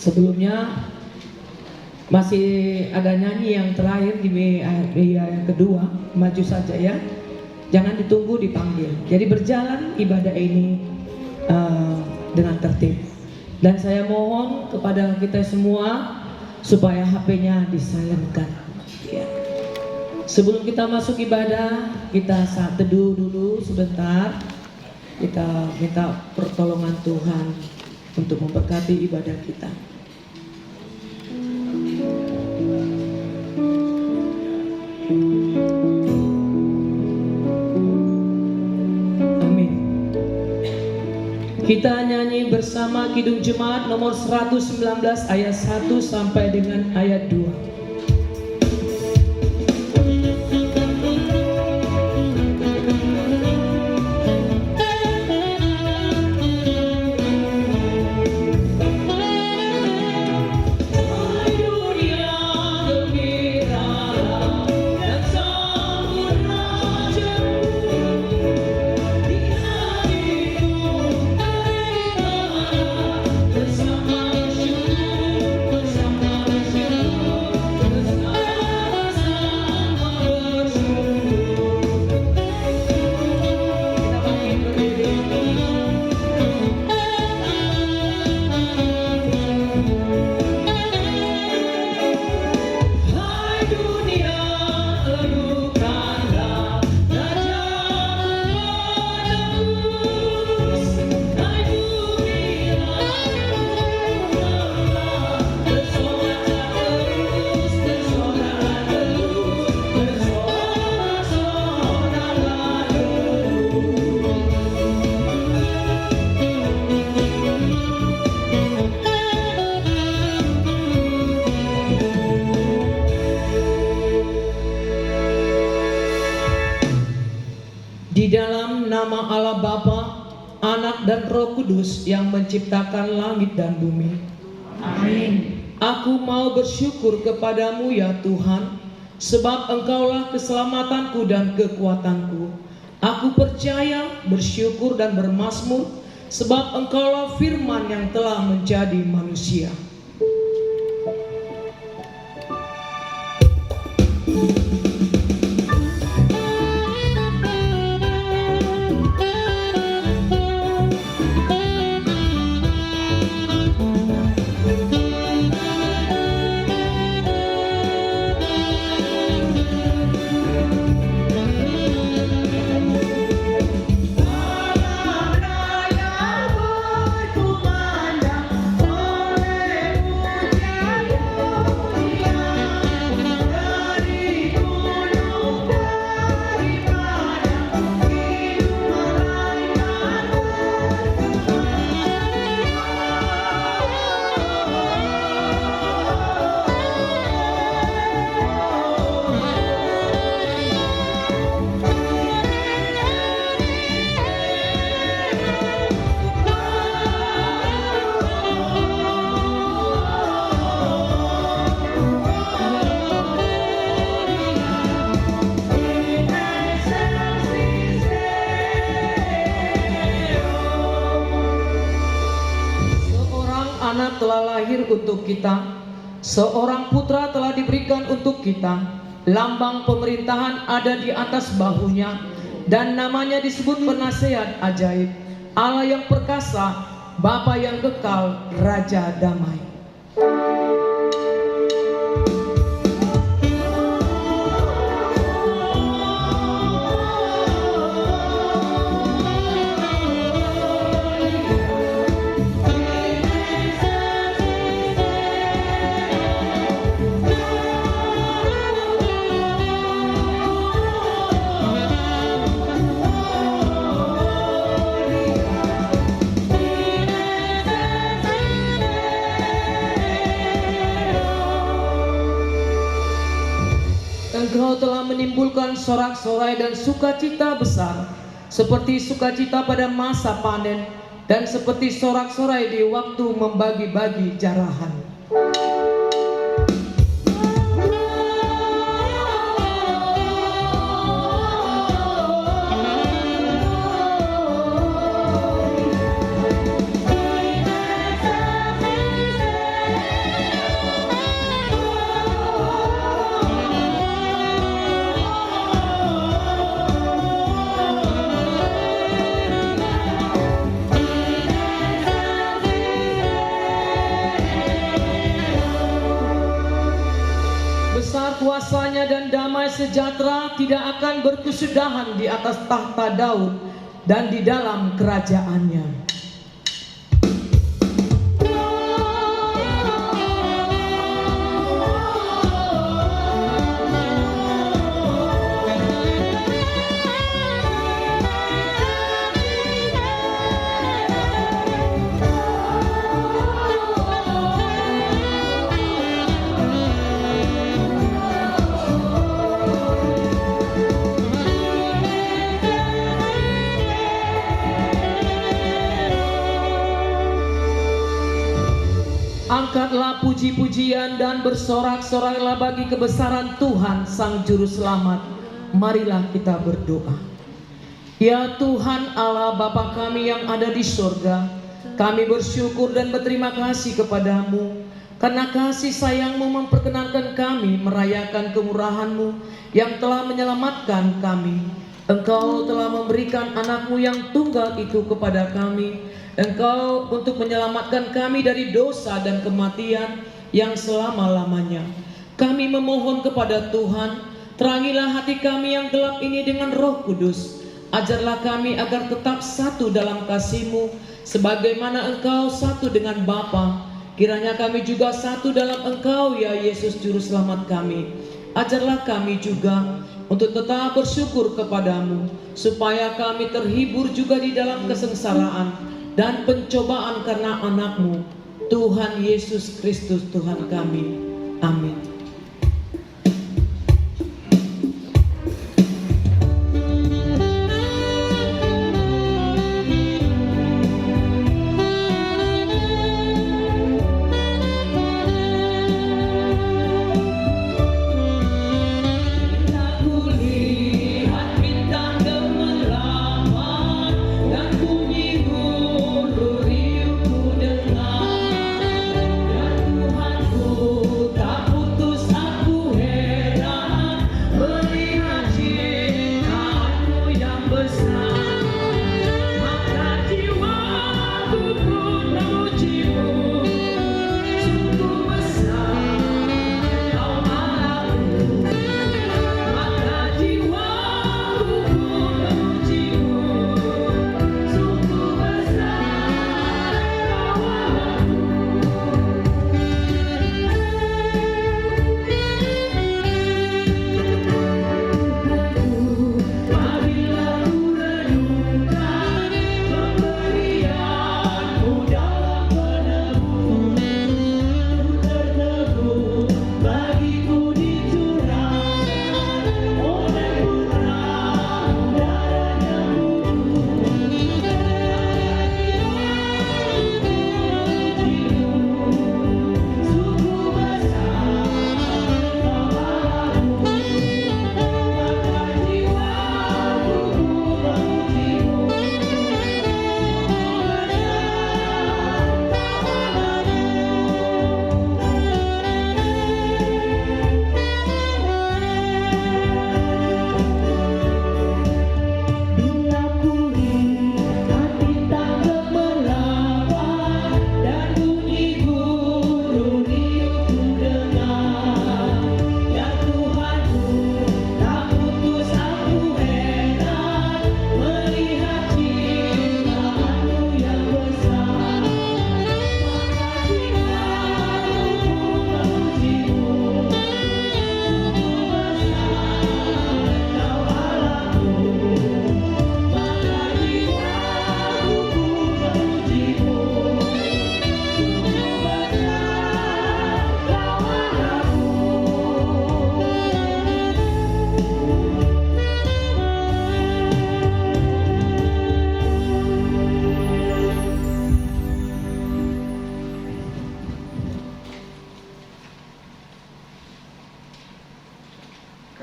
Sebelumnya masih ada nyanyi yang terakhir di yang kedua, maju saja ya. Jangan ditunggu, dipanggil. Jadi berjalan ibadah ini dengan tertib. Dan saya mohon kepada kita semua supaya HP-nya disilentkan. Ya. Sebelum kita masuk ibadah, kita saat teduh dulu sebentar. Kita minta pertolongan Tuhan untuk memberkati ibadah kita. Amin. Kita nyanyi bersama Kidung Jemaat nomor 119 ayat 1 sampai dengan ayat 2. Di dalam nama Allah Bapa, Anak dan Roh Kudus yang menciptakan langit dan bumi. Amin. Aku mau bersyukur kepadamu ya Tuhan, sebab Engkaulah keselamatanku dan kekuatanku. Aku percaya, bersyukur dan bermazmur, sebab Engkaulah firman yang telah menjadi manusia. Anak telah lahir untuk kita, seorang putra telah diberikan untuk kita. Lambang pemerintahan ada di atas bahunya, dan namanya disebut Penasehat Ajaib, Allah yang perkasa, Bapa yang kekal, Raja damai. Engkau telah menimbulkan sorak-sorai dan sukacita besar, seperti sukacita pada masa panen, dan seperti sorak-sorai di waktu membagi-bagi jarahan. damai sejahtera tidak akan berkesudahan di atas tahta Daud dan di dalam kerajaannya. Angkatlah puji-pujian dan bersorak-soraklah bagi kebesaran Tuhan Sang Juru Selamat. Marilah kita berdoa. Ya Tuhan Allah Bapa kami yang ada di surga, kami bersyukur dan berterima kasih kepadamu karena kasih sayang-Mu memperkenankan kami merayakan kemurahan-Mu yang telah menyelamatkan kami. Engkau telah memberikan anak-Mu yang tunggal itu kepada kami. Engkau untuk menyelamatkan kami dari dosa dan kematian yang selama-lamanya. Kami memohon kepada Tuhan, terangilah hati kami yang gelap ini dengan Roh Kudus. Ajarlah kami agar tetap satu dalam kasih-Mu, sebagaimana Engkau satu dengan Bapa. Kiranya kami juga satu dalam Engkau, ya Yesus Juru Selamat kami. Ajarlah kami juga untuk tetap bersyukur kepadamu, supaya kami terhibur juga di dalam kesengsaraan dan pencobaan karena anak-Mu, Tuhan Yesus Kristus Tuhan kami. Amin.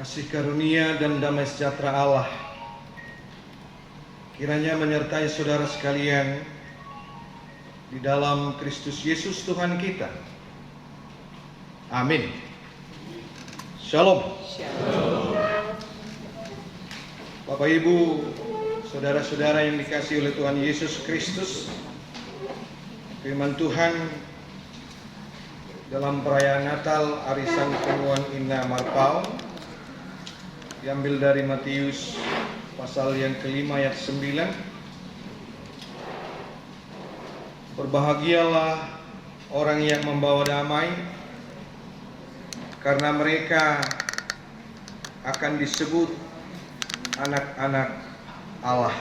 Kasih karunia dan damai sejahtera Allah kiranya menyertai saudara sekalian di dalam Kristus Yesus Tuhan kita. Amin. Shalom. Bapak Ibu, saudara-saudara yang dikasihi oleh Tuhan Yesus Kristus, firman Tuhan dalam perayaan Natal Arisan Penuhan Inna Marpau diambil dari Matius pasal yang kelima ayat 9. Berbahagialah orang yang membawa damai, karena mereka akan disebut anak-anak Allah.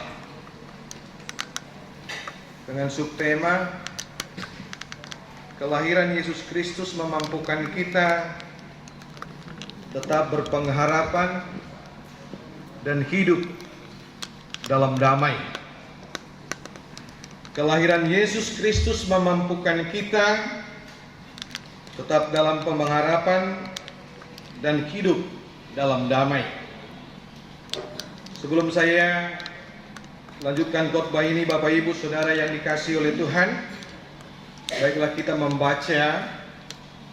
Dengan subtema kelahiran Yesus Kristus memampukan kita tetap berpengharapan dan hidup dalam damai. Kelahiran Yesus Kristus memampukan kita tetap dalam pengharapan dan hidup dalam damai. Sebelum saya lanjutkan khotbah ini, Bapak Ibu Saudara yang dikasihi oleh Tuhan, baiklah kita membaca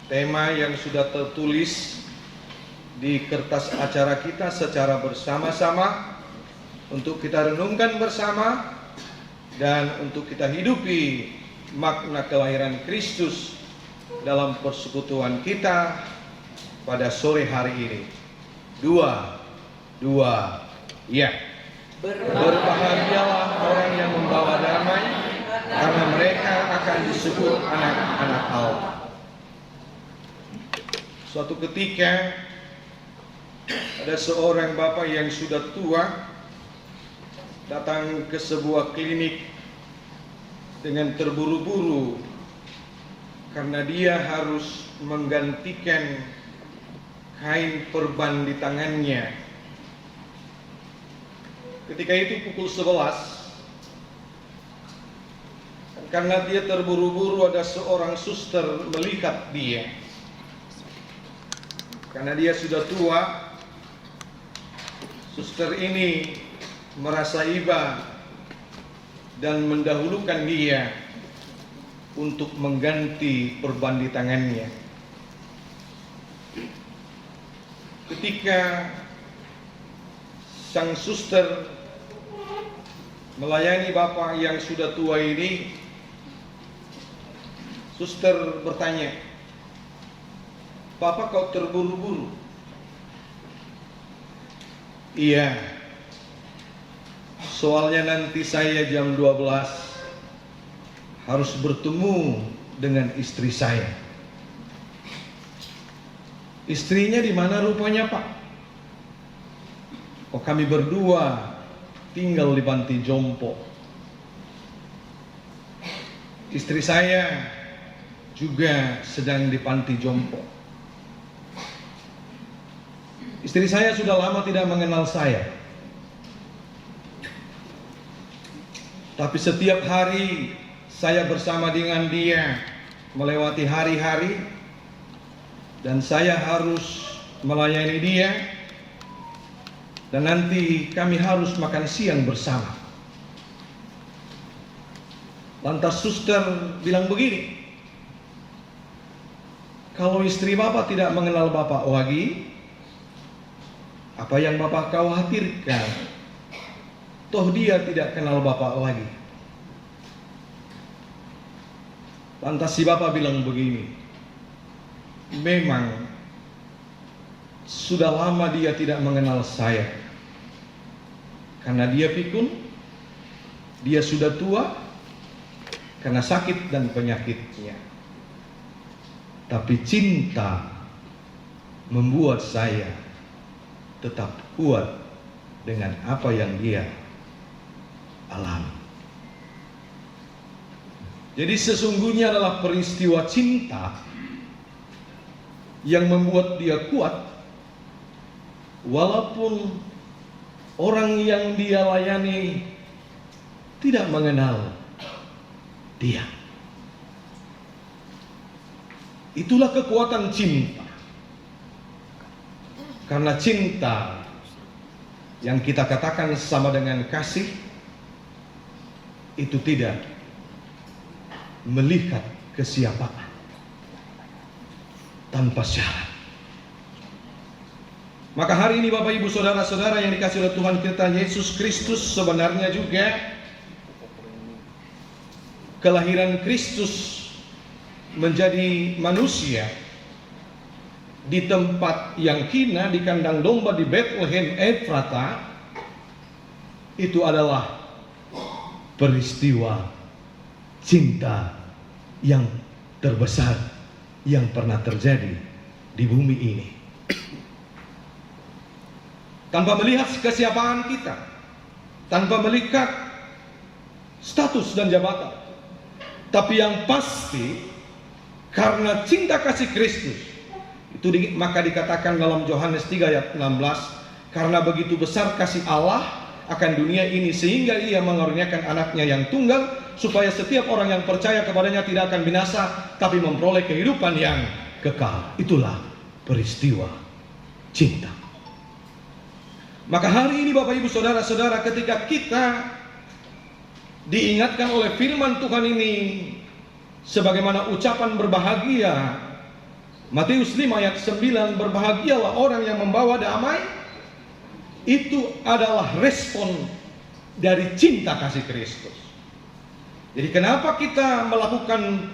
tema yang sudah tertulis di kertas acara kita secara bersama-sama untuk kita renungkan bersama dan untuk kita hidupi makna kelahiran Kristus dalam persekutuan kita pada sore hari ini. Dua, ya. Berbahagialah orang yang membawa damai, karena mereka akan disebut anak-anak Allah. Suatu ketika ada seorang bapak yang sudah tua datang ke sebuah klinik dengan terburu-buru karena dia harus menggantikan kain perban di tangannya. Ketika itu pukul 11, karena dia terburu-buru, ada seorang suster melihat dia. Karena dia sudah tua, suster ini merasa iba dan mendahulukan dia untuk mengganti perban di tangannya. Ketika sang suster melayani bapak yang sudah tua ini, suster bertanya, "Bapak kau terburu-buru?" "Iya, soalnya nanti saya jam 12 harus bertemu dengan istri saya." "Istrinya di mana rupanya, Pak?" "Oh, kami berdua tinggal di panti jompo. Istri saya juga sedang di panti jompo. Istri saya sudah lama tidak mengenal saya. Tapi setiap hari saya bersama dengan dia melewati hari-hari, dan saya harus melayani dia, dan nanti kami harus makan siang bersama." Lantas suster bilang begini, "Kalau istri bapak tidak mengenal bapak lagi, apa yang bapak khawatirkan? Toh dia tidak kenal bapak lagi." Lantas si bapak bilang begini, "Memang sudah lama dia tidak mengenal saya, karena dia pikun, dia sudah tua karena sakit dan penyakitnya. Tapi cinta membuat saya tetap kuat dengan apa yang dia alami." Jadi sesungguhnya adalah peristiwa cinta yang membuat dia kuat, walaupun orang yang dia layani tidak mengenal dia. Itulah kekuatan cinta. Karena cinta yang kita katakan sama dengan kasih itu tidak melihat kesiapaan, tanpa syarat. Maka hari ini Bapak Ibu Saudara-saudara yang dikasihi oleh Tuhan kita Yesus Kristus, sebenarnya juga kelahiran Kristus menjadi manusia di tempat yang hina, di kandang domba di Bethlehem Efrata, itu adalah peristiwa cinta yang terbesar yang pernah terjadi di bumi ini. Tanpa melihat kesiapaan kita, tanpa melihat status dan jabatan, tapi yang pasti karena cinta kasih Kristus, maka dikatakan dalam Yohanes 3 ayat 16, karena begitu besar kasih Allah akan dunia ini sehingga ia mengaruniakan anaknya yang tunggal, supaya setiap orang yang percaya kepadanya tidak akan binasa, tapi memperoleh kehidupan yang kekal. Itulah peristiwa cinta. Maka hari ini Bapak Ibu Saudara-saudara, ketika kita diingatkan oleh firman Tuhan ini, sebagaimana ucapan berbahagia Matius 5 ayat 9, berbahagialah orang yang membawa damai, itu adalah respon dari cinta kasih Kristus. Jadi kenapa kita melakukan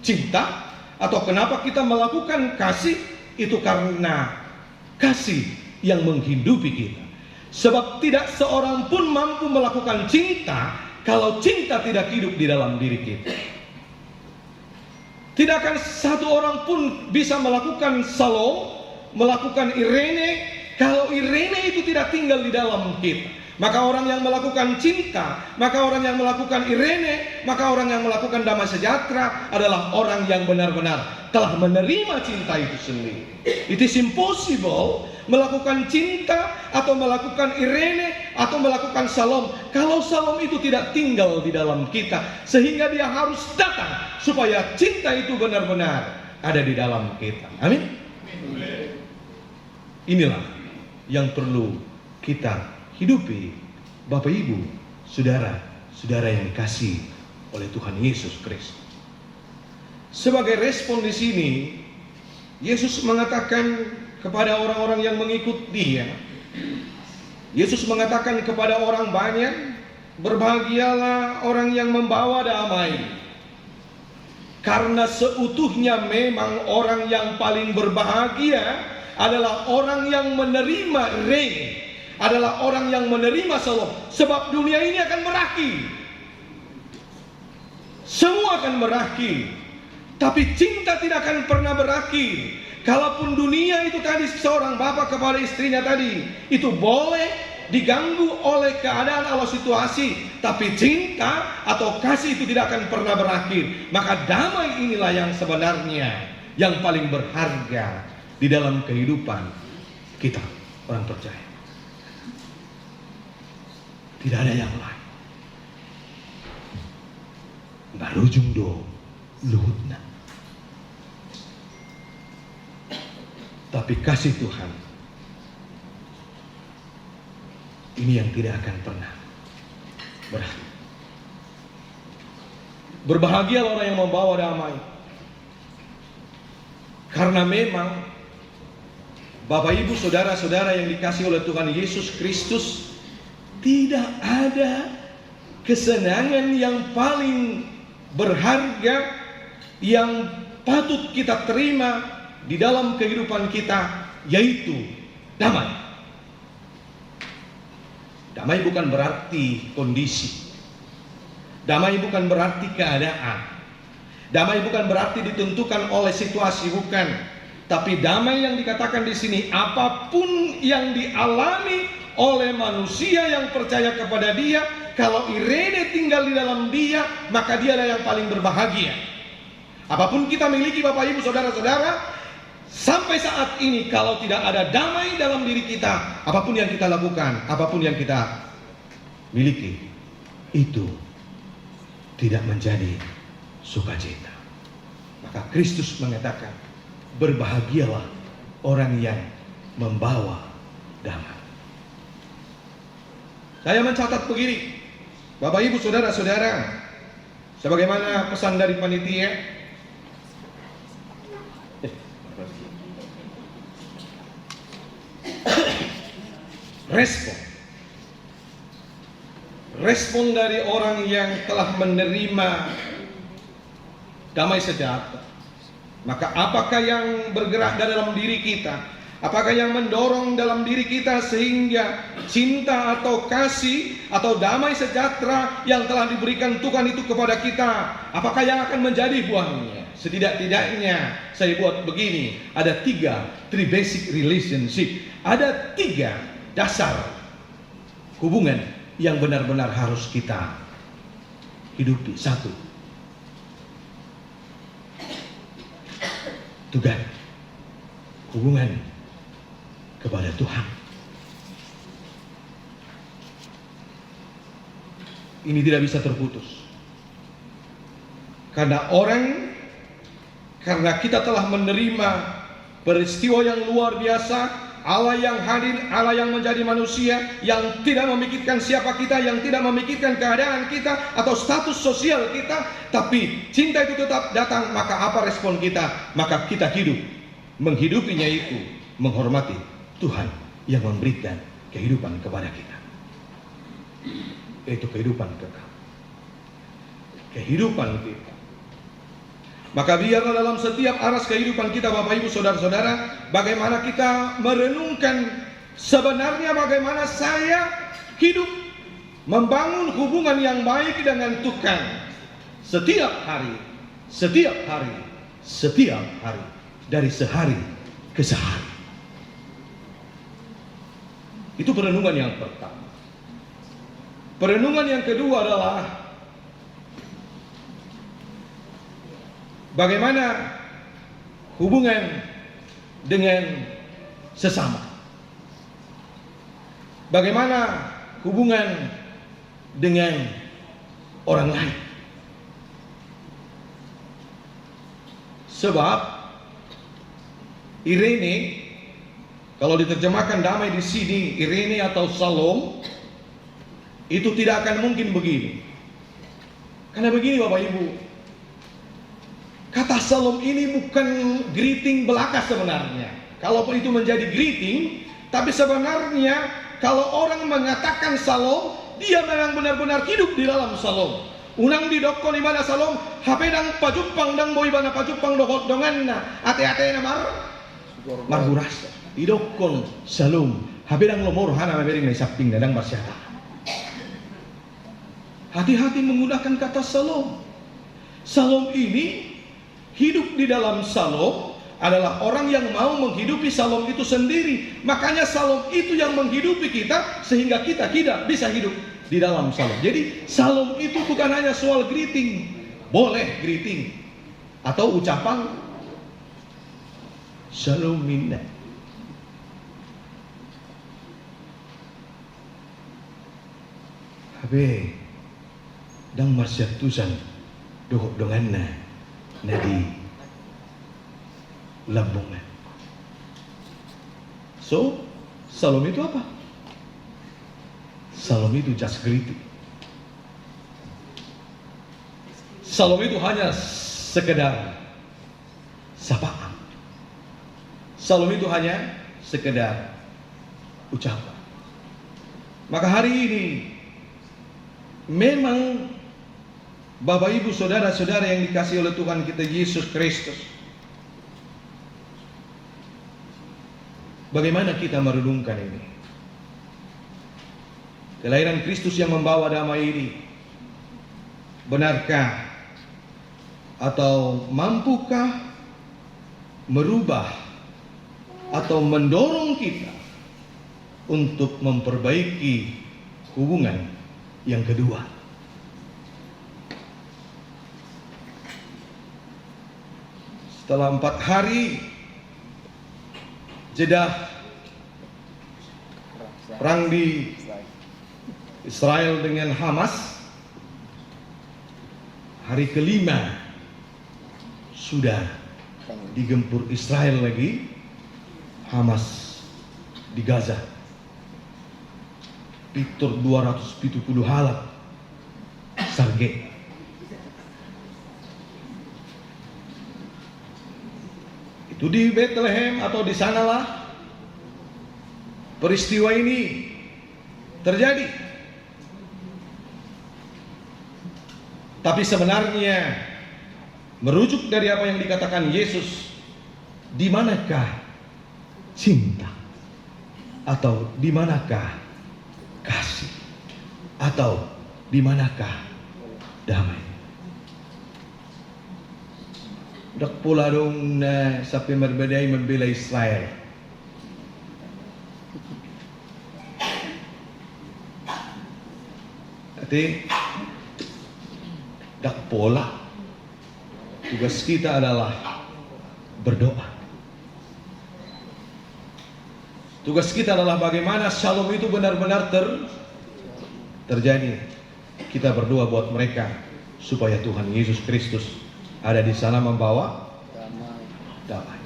cinta, atau kenapa kita melakukan kasih, itu karena kasih yang menghidupi kita. Sebab tidak seorang pun mampu melakukan cinta kalau cinta tidak hidup di dalam diri kita. Tidak akan satu orang pun bisa melakukan Salom, melakukan Irene, kalau Irene itu tidak tinggal di dalam kita. Maka orang yang melakukan cinta, maka orang yang melakukan Irene, maka orang yang melakukan damai sejahtera adalah orang yang benar-benar telah menerima cinta itu sendiri. It is impossible melakukan cinta atau melakukan Irene atau melakukan Salom kalau Salom itu tidak tinggal di dalam kita, sehingga dia harus datang supaya cinta itu benar-benar ada di dalam kita. Amin. Inilah yang perlu kita hidupi, Bapak Ibu, saudara-saudara yang dikasihi oleh Tuhan Yesus Kristus. Sebagai respon di sini, Yesus mengatakan kepada orang-orang yang mengikut Dia, Yesus mengatakan kepada orang banyak, berbahagialah orang yang membawa damai. Karena seutuhnya memang orang yang paling berbahagia adalah orang yang menerima reign, adalah orang yang menerima Shalom. Sebab dunia ini akan berakhir, semua akan berakhir, tapi cinta tidak akan pernah berakhir. Kalaupun dunia itu tadi, seorang bapak kepada istrinya tadi, itu boleh diganggu oleh keadaan atau situasi, tapi cinta atau kasih itu tidak akan pernah berakhir. Maka damai inilah yang sebenarnya yang paling berharga di dalam kehidupan kita, orang percaya. Tidak ada yang lain. Barujung do luhutna. Tapi kasih Tuhan ini yang tidak akan pernah berakhir. Berbahagialah orang yang membawa damai. Karena memang Bapak Ibu saudara-saudara yang dikasihi oleh Tuhan Yesus Kristus, tidak ada kesenangan yang paling berharga yang patut kita terima di dalam kehidupan kita, yaitu damai. Damai bukan berarti kondisi. Damai bukan berarti keadaan. Damai bukan berarti ditentukan oleh situasi, bukan. Tapi damai yang dikatakan di sini, apapun yang dialami oleh manusia yang percaya kepada Dia, kalau Irene tinggal di dalam dia, maka dia adalah yang paling berbahagia. Apapun kita miliki Bapak Ibu Saudara-saudara, sampai saat ini kalau tidak ada damai dalam diri kita, apapun yang kita lakukan, apapun yang kita miliki, itu tidak menjadi sukacita. Maka Kristus mengatakan, berbahagialah orang yang membawa damai. Saya mencatat begini, Bapak Ibu Saudara-saudara, sebagaimana pesan dari panitia, respon dari orang yang telah menerima damai sejahtera, Maka apakah yang bergerak dalam diri kita? Apakah yang mendorong dalam diri kita sehingga cinta atau kasih atau damai sejahtera yang telah diberikan Tuhan itu kepada kita, apakah yang akan menjadi buahnya? Setidak-tidaknya saya buat begini, ada three basic relationship, ada 3 dasar hubungan yang benar-benar harus kita hidupi. 1, Tuhan, hubungan kepada Tuhan. Ini tidak bisa terputus. Karena kita telah menerima peristiwa yang luar biasa, Allah yang hadir, Allah yang menjadi manusia, yang tidak memikirkan siapa kita, yang tidak memikirkan keadaan kita atau status sosial kita, tapi cinta itu tetap datang. Maka apa respon kita? Maka kita hidup, menghidupinya itu menghormati Tuhan yang memberikan kehidupan kepada kita, yaitu kehidupan kekal, kehidupan kita. Maka biarlah dalam setiap aras kehidupan kita, Bapak Ibu Saudara-saudara, bagaimana kita merenungkan sebenarnya bagaimana saya hidup membangun hubungan yang baik dengan Tuhan setiap hari, dari sehari ke sehari. Itu perenungan yang pertama. Perenungan yang kedua adalah bagaimana hubungan dengan sesama. Bagaimana hubungan dengan orang lain. Sebab Irene, kalau diterjemahkan damai di sini, Irene atau Shalom, itu tidak akan mungkin begini. Karena begini Bapak Ibu, kata Shalom ini bukan greeting belaka sebenarnya. Kalaupun itu menjadi greeting, tapi sebenarnya kalau orang mengatakan Shalom, dia memang benar-benar hidup di dalam Shalom. Unang di dokko di mana Shalom, HP dang pajupang dang boy bana pajupang dohot donganna, ate-ate na marburasa. Idokon Shalom, habedang lomor hana mabering na sapting dadang masyata. Hati-hati menggunakan kata Shalom. Shalom ini hidup di dalam Shalom adalah orang yang mau menghidupi Shalom itu sendiri. Makanya Shalom itu yang menghidupi kita sehingga kita tidak bisa hidup di dalam Shalom. Jadi Shalom itu bukan hanya soal greeting. Boleh greeting atau ucapan Shalom minna. Habe dang marsyatusan dohok donganna nadi lambungan. So, Shalom itu apa? Shalom itu just greeting. Shalom itu hanya sekedar sapaan. Shalom itu hanya sekedar ucapan. Maka hari ini memang Bapak Ibu Saudara-saudara yang dikasihi oleh Tuhan kita Yesus Kristus, bagaimana kita merenungkan ini? Kelahiran Kristus yang membawa damai ini, benarkah atau mampukah merubah atau mendorong kita untuk memperbaiki hubungan yang kedua? Setelah 4 hari jeda perang di Israel dengan Hamas, hari kelima sudah digempur Israel lagi Hamas di Gaza. Pitur 270 halat sarge. Itu di Bethlehem atau di sanalah peristiwa ini terjadi. Tapi sebenarnya merujuk dari apa yang dikatakan Yesus, di manakah cinta? Atau di manakah kasih? Atau di manakah damai? Dak pula dong na sampai berbedai membela Israel. Nanti dak pola tugas kita adalah berdoa. Tugas kita adalah bagaimana shalom itu benar-benar terjadi. Kita berdoa buat mereka supaya Tuhan Yesus Kristus ada di sana membawa damai.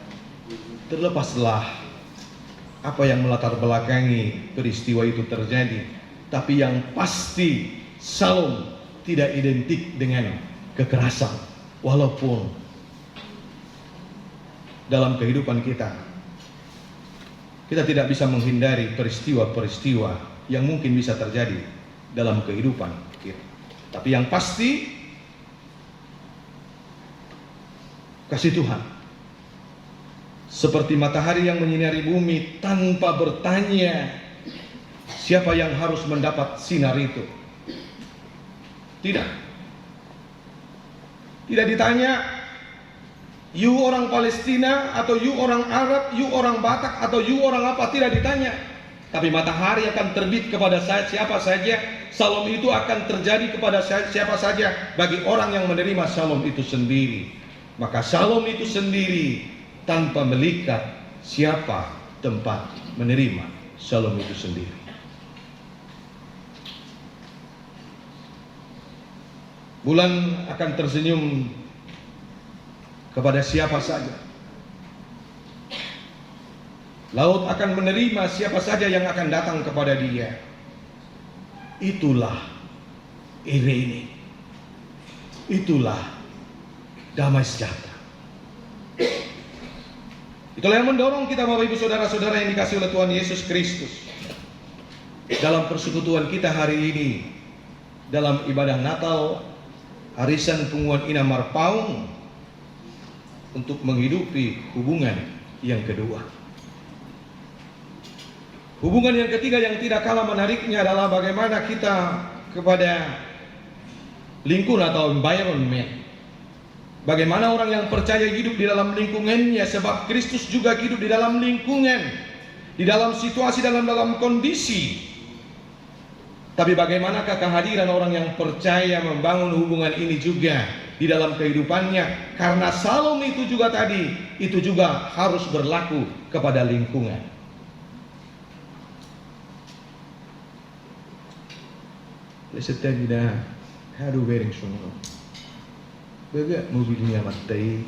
Terlepaslah apa yang melatar belakangi peristiwa itu terjadi, tapi yang pasti shalom tidak identik dengan kekerasan, walaupun dalam kehidupan kita tidak bisa menghindari peristiwa-peristiwa yang mungkin bisa terjadi dalam kehidupan kita. Tapi yang pasti kasih Tuhan seperti matahari yang menyinari bumi tanpa bertanya siapa yang harus mendapat sinar itu. Tidak ditanya you orang Palestina atau you orang Arab, you orang Batak atau you orang apa, tidak ditanya. Tapi matahari akan terbit kepada siapa saja, shalom itu akan terjadi kepada siapa saja bagi orang yang menerima shalom itu sendiri. Maka shalom itu sendiri tanpa melihat siapa tempat menerima shalom itu sendiri. Bulan akan tersenyum kepada siapa saja. Laut akan menerima siapa saja yang akan datang kepada dia. Itulah irene. Itulah damai sejahtera. Itulah yang mendorong kita Bapak Ibu Saudara-saudara yang dikasihi oleh Tuhan Yesus Kristus, dalam persekutuan kita hari ini, dalam ibadah Natal, arisan penguat Ina Marpaung, untuk menghidupi hubungan yang kedua. Hubungan yang ketiga yang tidak kalah menariknya adalah bagaimana kita kepada lingkungan atau environment. Bagaimana orang yang percaya hidup di dalam lingkungannya, sebab Kristus juga hidup di dalam lingkungan, di dalam situasi, dalam kondisi. Tapi bagaimanakah kehadiran orang yang percaya membangun hubungan ini juga di dalam kehidupannya? Karena shalom itu juga tadi, itu juga harus berlaku kepada lingkungan. Lesetnya tidak hadu bering semua. Baga mobilnya mati,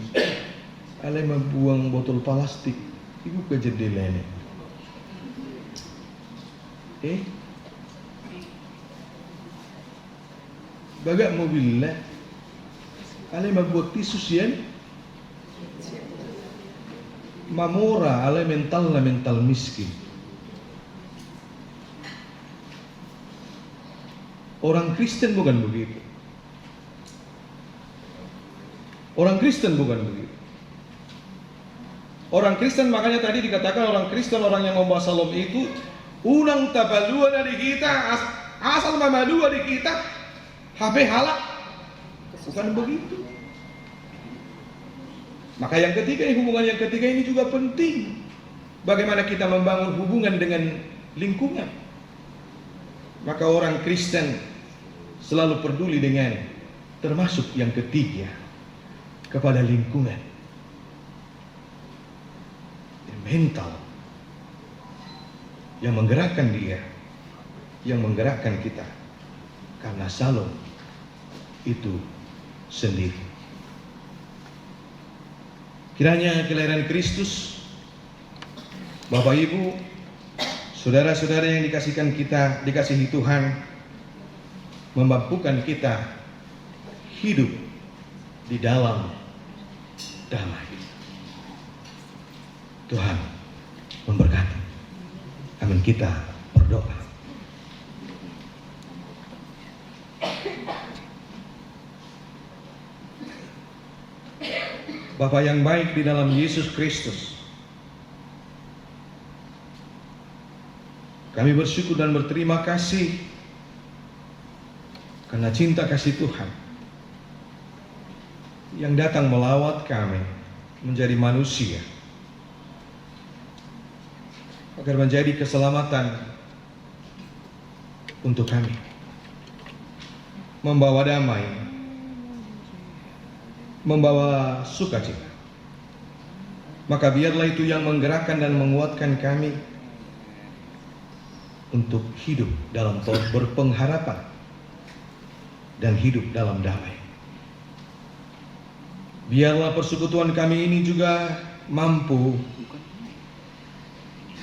alai membuang botol plastik, ibu ke jendela ini. Baga mobilnya, alai membuat tisus yan. Mamora, alai mental miskin. Orang Kristen bukan begitu. Orang Kristen bukan begitu. Orang Kristen, makanya tadi dikatakan orang Kristen, orang yang membawa shalom itu unang tabalua dari kita, asal mamadua di kita, HP halak. Bukan begitu. Maka yang ketiga, hubungan yang ketiga ini juga penting. Bagaimana kita membangun hubungan dengan lingkungan. Maka orang Kristen selalu peduli dengan, termasuk yang ketiga, kepada lingkungan, mental, yang menggerakkan dia, yang menggerakkan kita, karena shalom itu sendiri. Kiranya kelahiran Kristus, Bapak Ibu, saudara-saudara yang dikasihi Tuhan, memampukan kita hidup di dalam damai. Tuhan memberkati. Amin. Kita berdoa. Bapa yang baik di dalam Yesus Kristus, kami bersyukur dan berterima kasih karena cinta kasih Tuhan yang datang melawat kami menjadi manusia, agar menjadi keselamatan untuk kami, membawa damai, membawa sukacita. Maka biarlah itu yang menggerakkan dan menguatkan kami untuk hidup dalam berpengharapan dan hidup dalam damai. Biarlah persekutuan kami ini juga mampu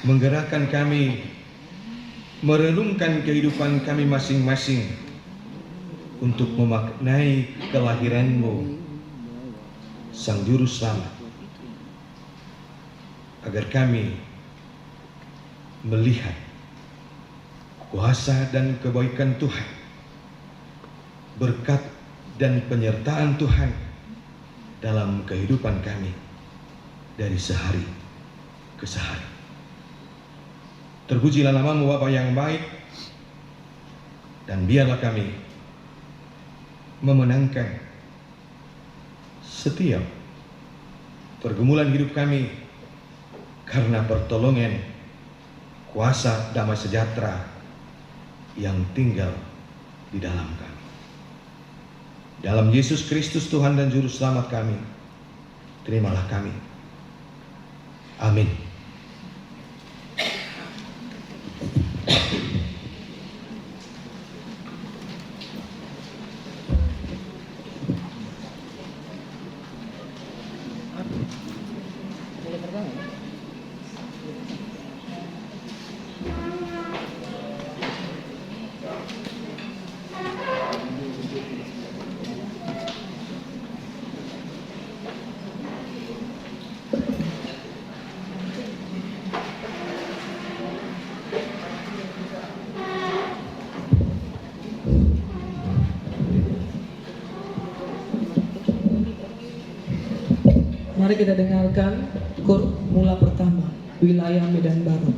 menggerakkan kami merenungkan kehidupan kami masing-masing untuk memaknai kelahiran-Mu, Sang Juru Selamat, agar kami melihat kuasa dan kebaikan Tuhan, berkat dan penyertaan Tuhan dalam kehidupan kami dari sehari ke sehari. Terpujilah nama-Mu Bapa yang baik, dan biarlah kami memenangkan setiap pergumulan hidup kami karena pertolongan kuasa damai sejahtera yang tinggal di dalam kami. Dalam Yesus Kristus Tuhan dan Juru Selamat kami, terimalah kami. Amin. Mari kita dengarkan KUR Mula pertama, wilayah Medan Baru.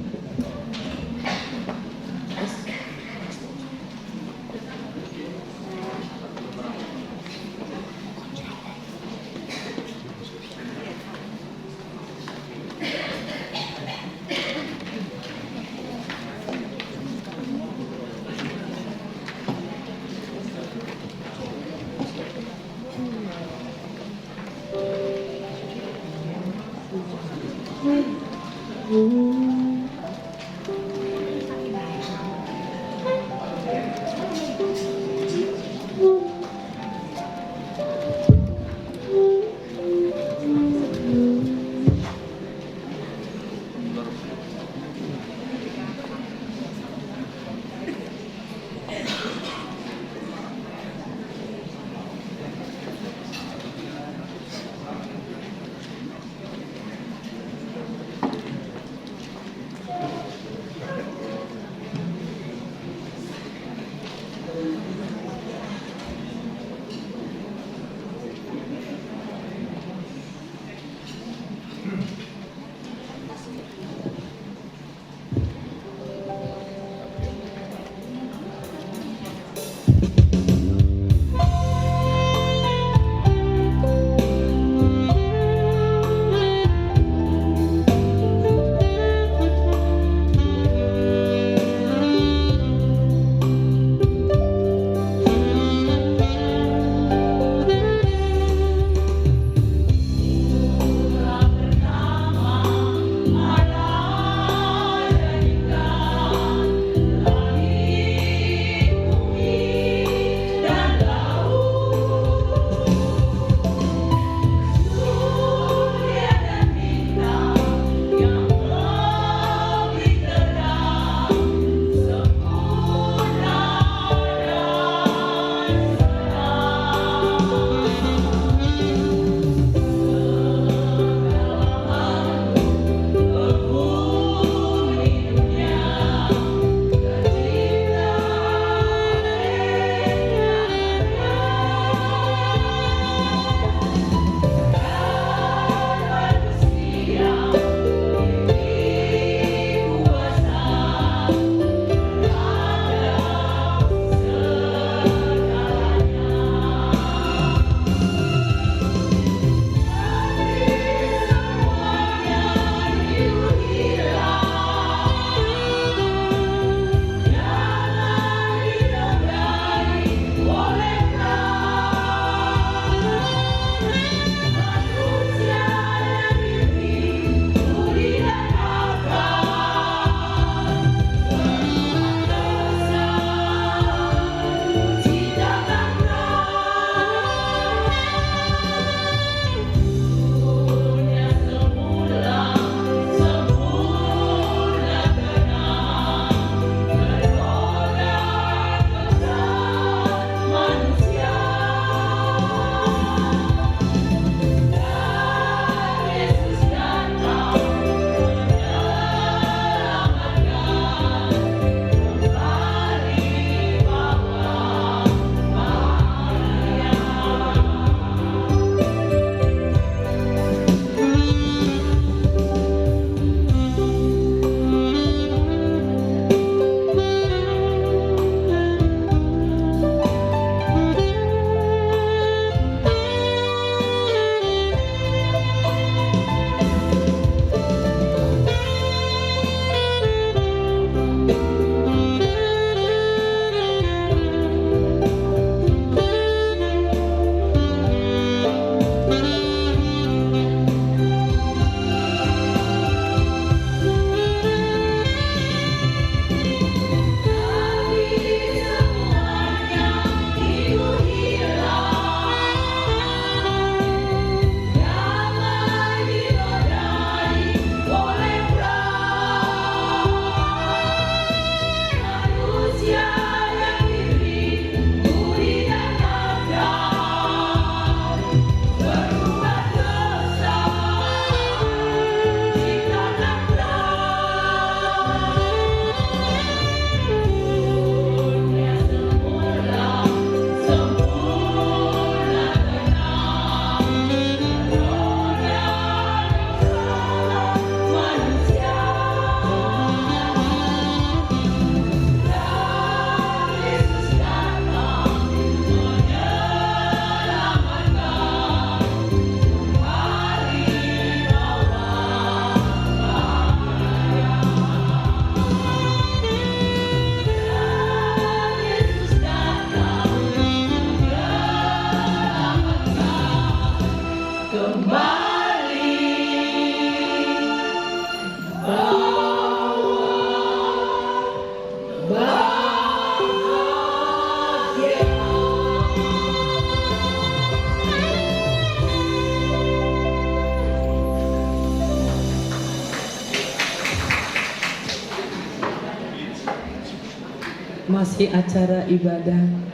Masih acara ibadah.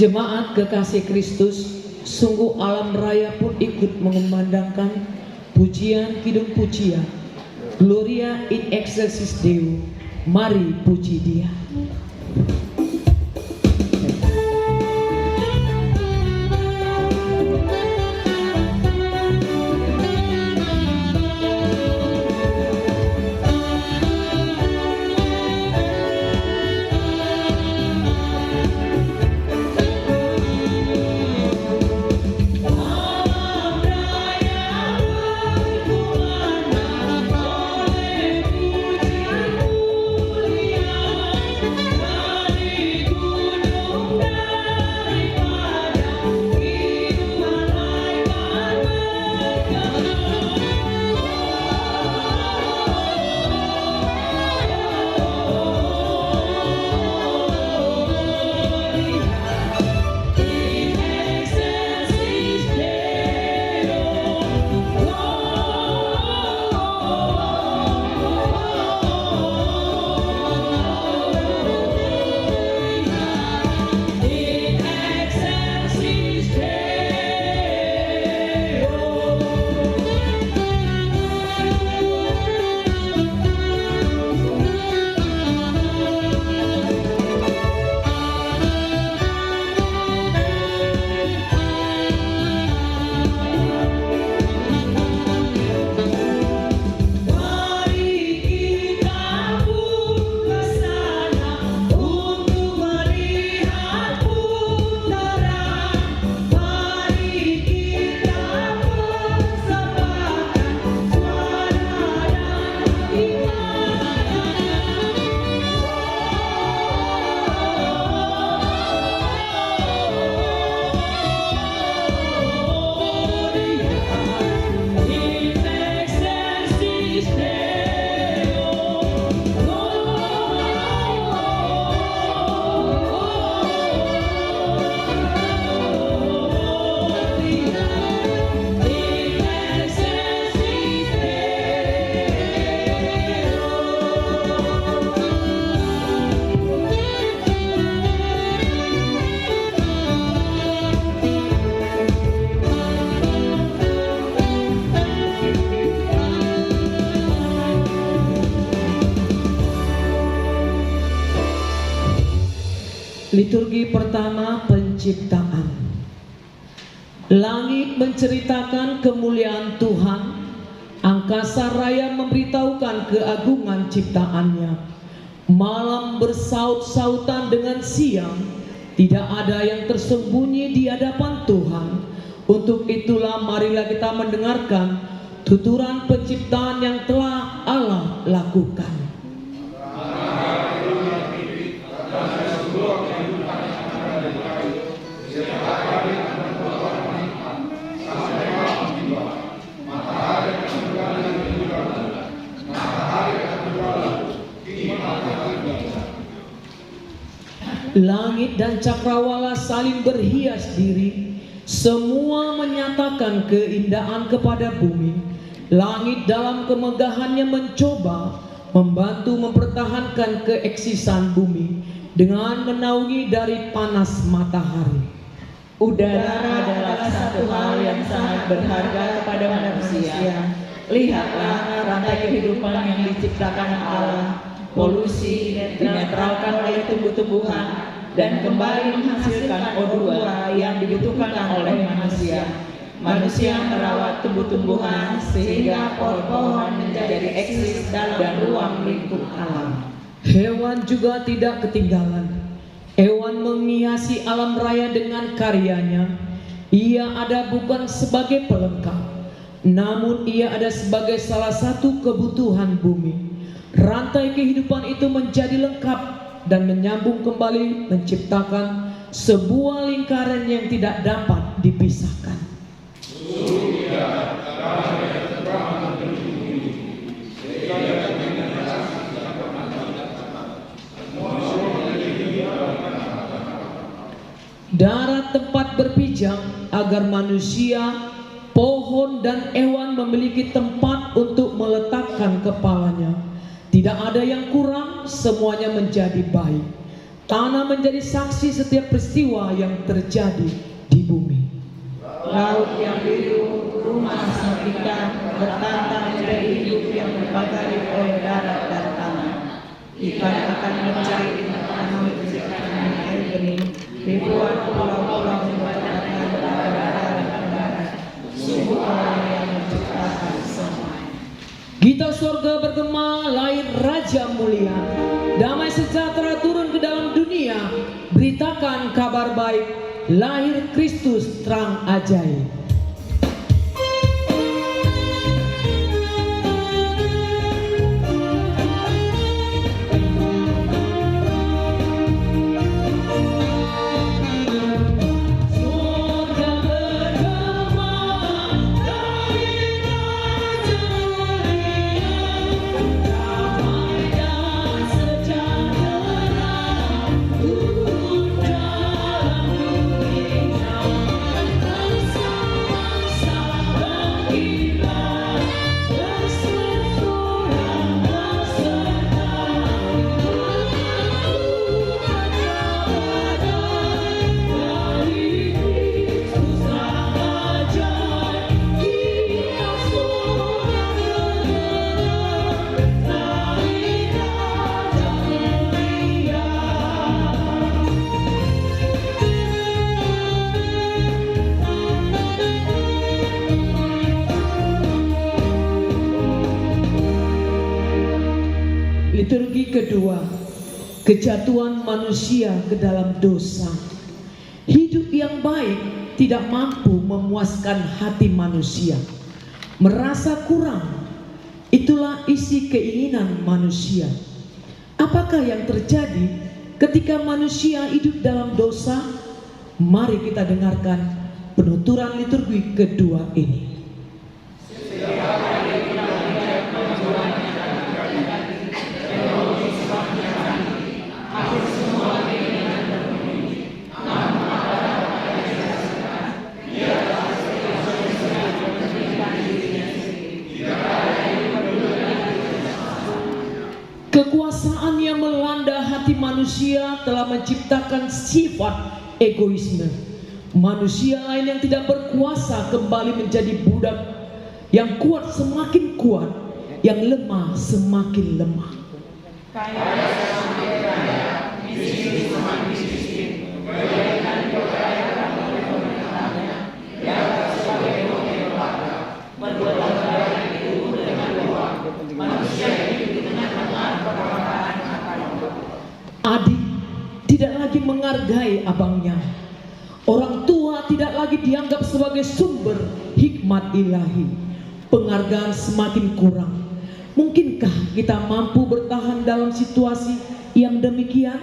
Jemaat kekasih Kristus, sungguh alam raya pun ikut mengumandangkan pujian kidung pujian. Gloria in excelsis Deo. Mari puji Dia. Liturgi pertama, penciptaan. Langit menceritakan kemuliaan Tuhan, angkasa raya memberitahukan keagungan ciptaannya. Malam bersaut-sautan dengan siang, tidak ada yang tersembunyi di hadapan Tuhan. Untuk itulah marilah kita mendengarkan tuturan penciptaan yang telah Allah lakukan. Langit dan cakrawala saling berhias diri, semua menyatakan keindahan kepada bumi. Langit dalam kemegahannya mencoba membantu mempertahankan keeksisan bumi dengan menaungi dari panas matahari. Udara adalah satu hal yang sangat berharga kepada manusia. Lihatlah rantai kehidupan yang diciptakan Allah. Polusi dinetralkan oleh tumbuh-tumbuhan dan kembali menghasilkan O2 yang dibutuhkan oleh manusia. Manusia merawat tumbuh-tumbuhan sehingga pohon-pohon menjadi eksis dalam ruang lingkup alam. Hewan juga tidak ketinggalan. Hewan menghiasi alam raya dengan karyanya. Ia ada bukan sebagai pelengkap, namun ia ada sebagai salah satu kebutuhan bumi. Rantai kehidupan itu menjadi lengkap dan menyambung kembali, menciptakan sebuah lingkaran yang tidak dapat dipisahkan. Darat tempat berpijak agar manusia, pohon dan hewan memiliki tempat untuk meletakkan kepalanya. Tidak ada yang kurang, semuanya menjadi baik. Tanah menjadi saksi setiap peristiwa yang terjadi di bumi. Laut yang biru, rumah sang ikan, bertantang menjadi hidup yang dipagari oleh darat dan tanah. Ikan akan mencari tanah dengan air bening. Ribuan pulau-pulau membacakan darat dan darat. Sungguh Allah yang menciptakan semua. Gita sorga bergema, lahir Raja mulia. Damai sejahtera turun ke dalam dunia. Beritakan kabar baik, lahir Kristus terang ajaib. Liturgi kedua, kejatuhan manusia ke dalam dosa. Hidup yang baik tidak mampu memuaskan hati manusia. Merasa kurang, itulah isi keinginan manusia. Apakah yang terjadi ketika manusia hidup dalam dosa? Mari kita dengarkan penuturan liturgi kedua ini. Kekuasaan yang melanda hati manusia telah menciptakan sifat egoisme. Manusia lain yang tidak berkuasa kembali menjadi budak. Yang kuat semakin kuat, yang lemah semakin lemah. Adik tidak lagi menghargai abangnya. Orang tua tidak lagi dianggap sebagai sumber hikmat ilahi. Penghargaan semakin kurang. Mungkinkah kita mampu bertahan dalam situasi yang demikian?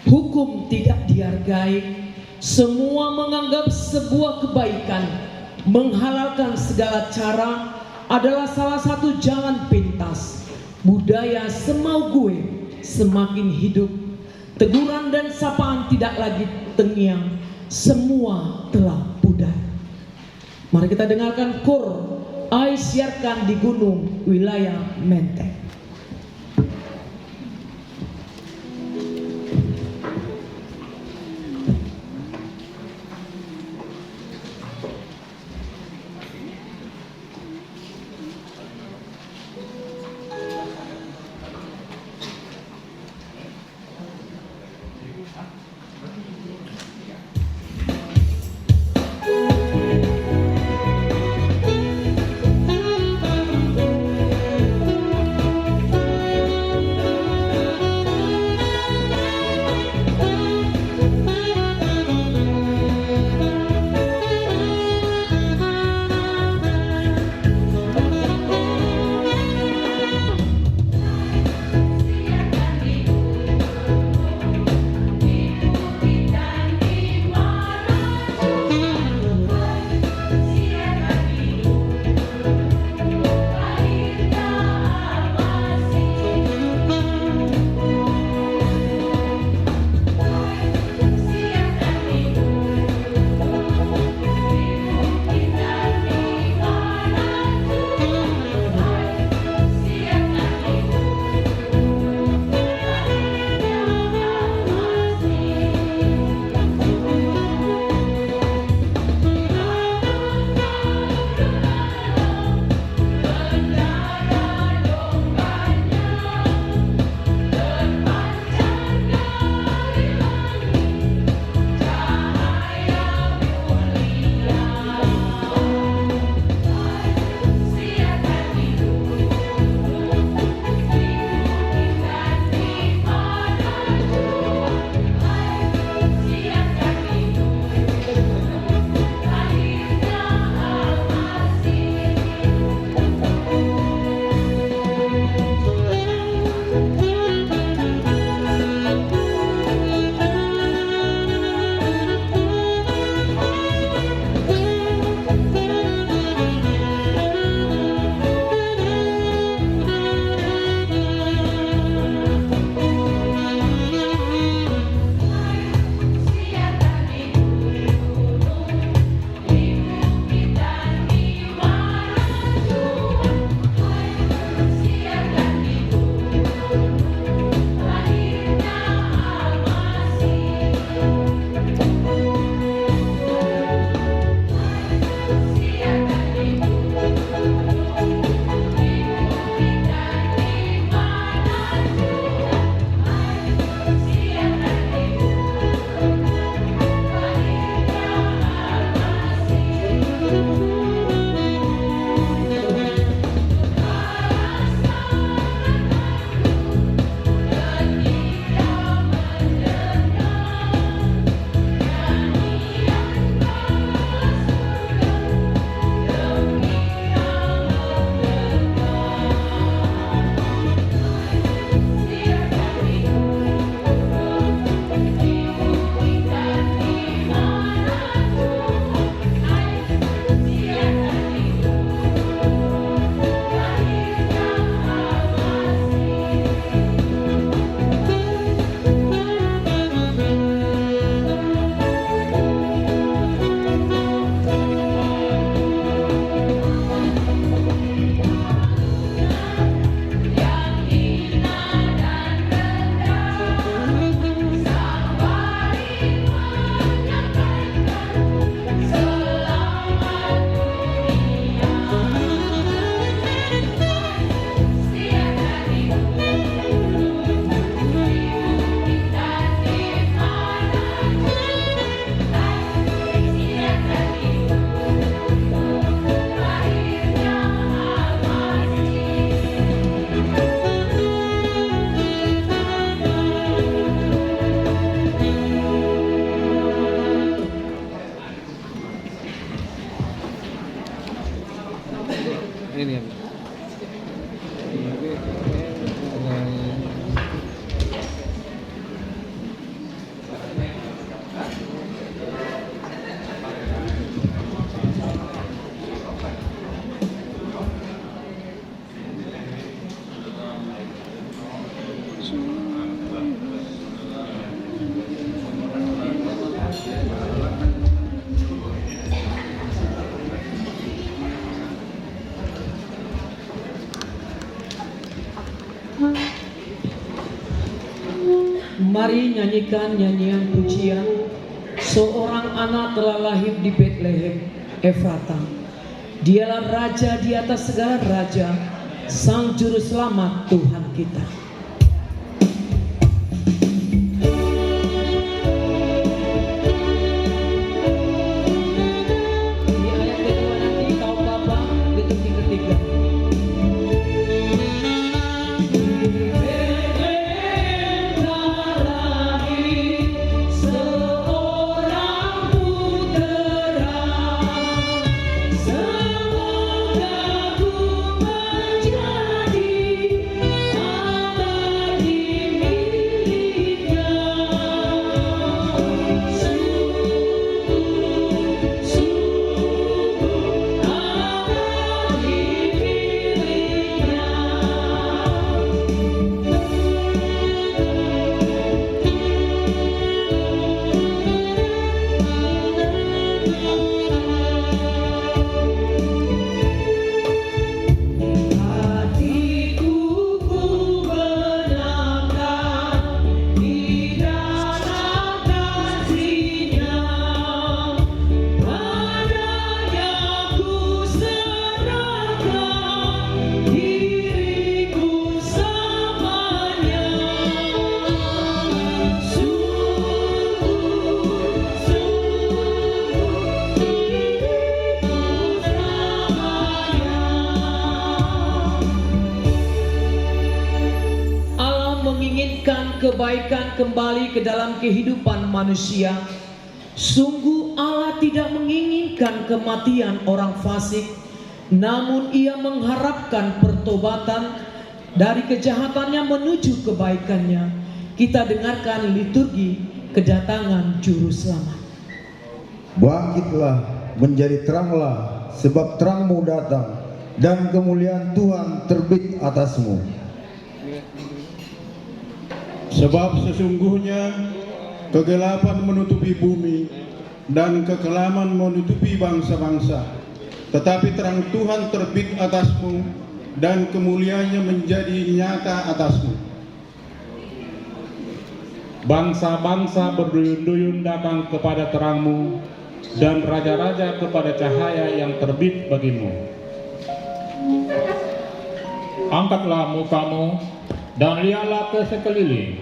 Hukum tidak dihargai, semua menganggap sebuah kebaikan. Menghalalkan segala cara adalah salah satu jalan pintas. Budaya semau gue semakin hidup. Teguran dan sapaan tidak lagi terngiang, semua telah pudar. Mari kita dengarkan kor Ai siarkan di gunung wilayah Menteng. Mari nyanyikan nyanyian pujian. Seorang anak telah lahir di Bethlehem, Efrata. Dialah raja di atas segala raja, Sang Juru Selamat Tuhan kita. Di ayat kedua nanti kaum bapa, liturgi ketiga. Kebaikan kembali ke dalam kehidupan manusia. Sungguh Allah tidak menginginkan kematian orang fasik, namun Ia mengharapkan pertobatan dari kejahatannya menuju kebaikannya. Kita dengarkan liturgi kedatangan Juru Selamat. Bangkitlah, menjadi teranglah, sebab terangmu datang, dan kemuliaan Tuhan terbit atasmu. Sebab sesungguhnya kegelapan menutupi bumi dan kekelaman menutupi bangsa-bangsa, tetapi terang Tuhan terbit atasmu dan kemuliaannya menjadi nyata atasmu. Bangsa-bangsa berduyun-duyun datang kepada terangmu, dan raja-raja kepada cahaya yang terbit bagimu. Angkatlah mukamu dan lihatlah ke sekeliling.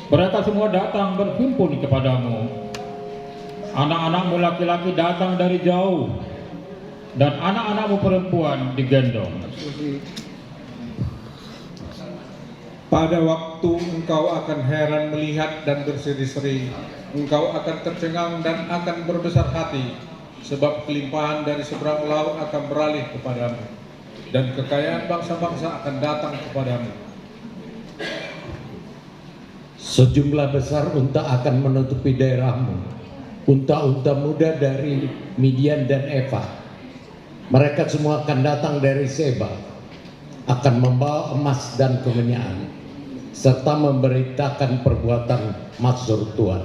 Mereka semua datang berhimpun kepadamu. Anak-anakmu laki-laki datang dari jauh, dan anak-anakmu perempuan digendong. Pada waktu engkau akan heran melihat dan berseri-seri, engkau akan tercengang dan akan berbesar hati, sebab kelimpahan dari seberang laut akan beralih kepadamu, dan kekayaan bangsa-bangsa akan datang kepadamu. Sejumlah besar unta akan menutupi daerahmu, unta-unta muda dari Midian dan Eva. Mereka semua akan datang dari Seba, akan membawa emas dan kemenyan, serta memberitakan perbuatan maksur Tuhan.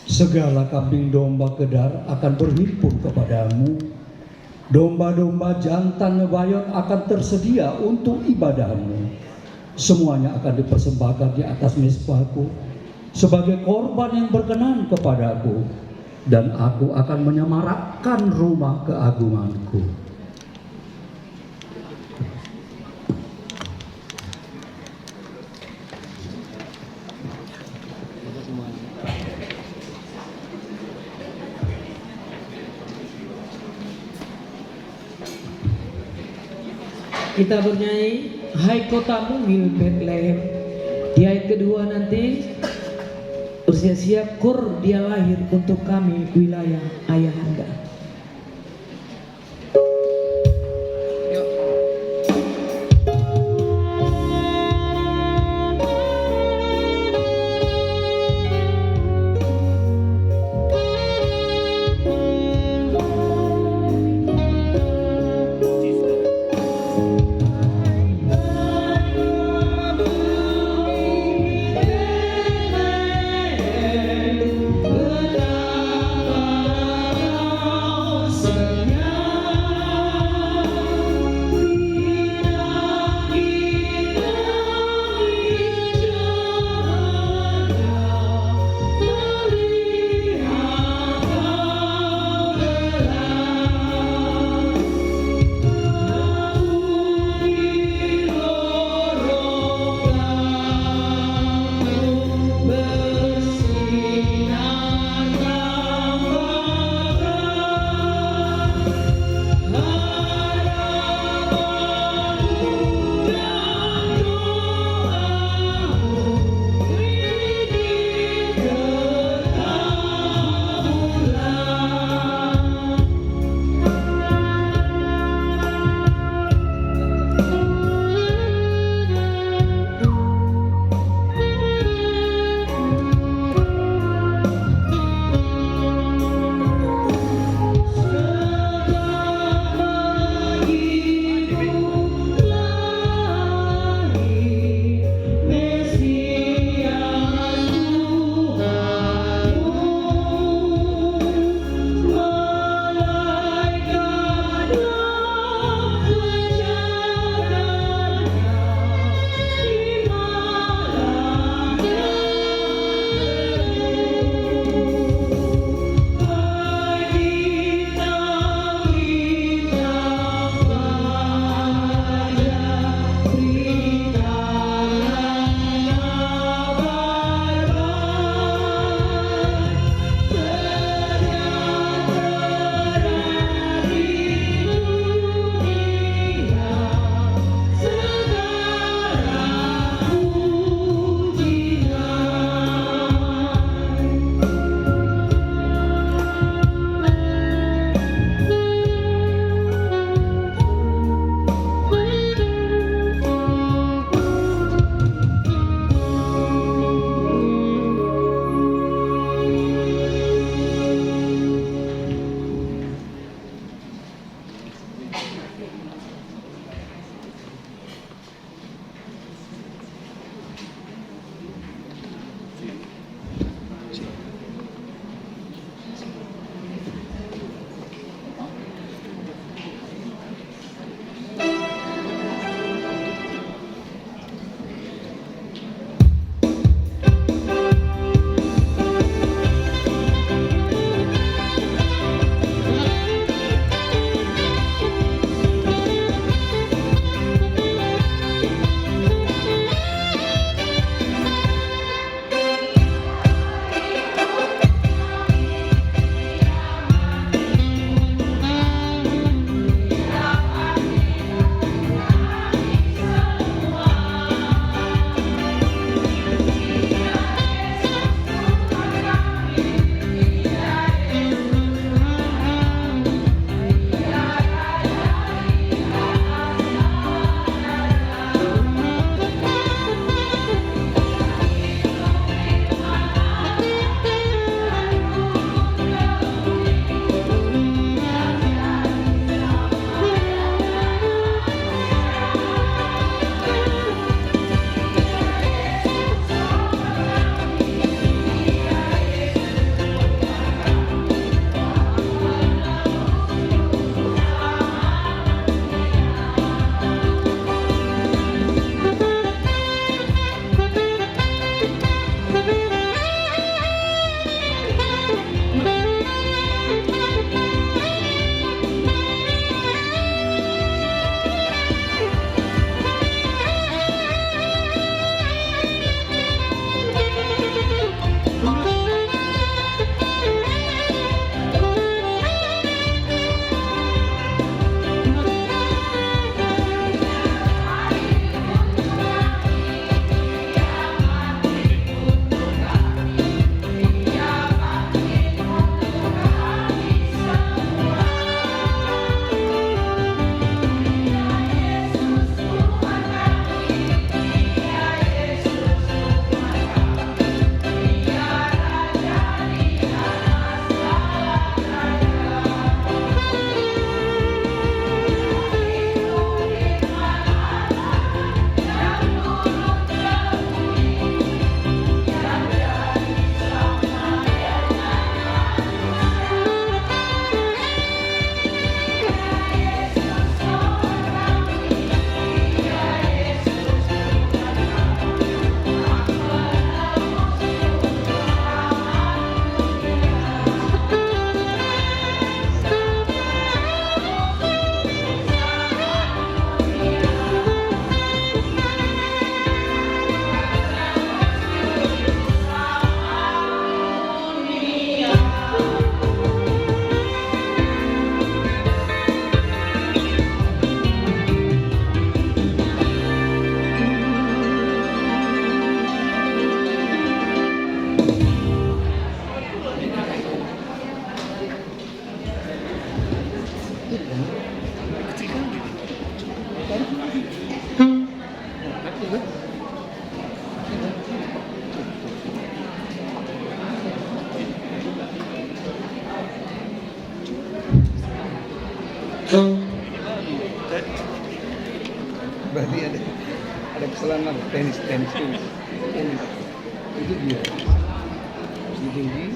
Segala kambing domba kedar akan berhimpun kepadamu. Domba-domba jantan nebayot akan tersedia untuk ibadahmu. Semuanya akan dipersembahkan di atas mezbahku sebagai korban yang berkenan kepadaku, dan aku akan menyemarakkan rumah keagunganku. Kita bernyanyi Hai Kota Mungil Bethlehem. Di ayat kedua nanti bersiap-siap kur dia lahir untuk kami wilayah ayahanda. Berarti ada kesalahan tenis itu dia tinggi.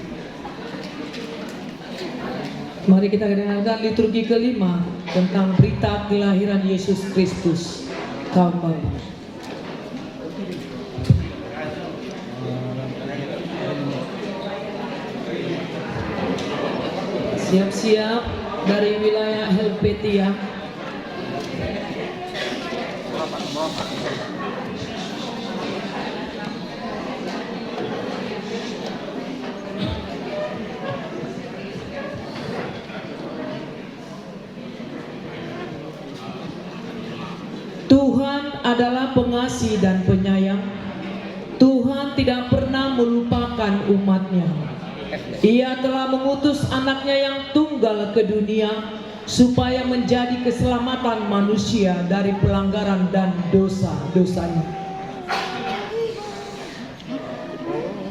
Mari kita dengarkan liturgi kelima tentang berita kelahiran Yesus Kristus tahun baru. Siap-siap dari wilayah Helvetia. Tuhan adalah pengasih dan penyayang. Tuhan tidak pernah melupakan umatnya. Ia telah mengutus anaknya yang tunggal ke dunia supaya menjadi keselamatan manusia dari pelanggaran dan dosa-dosanya.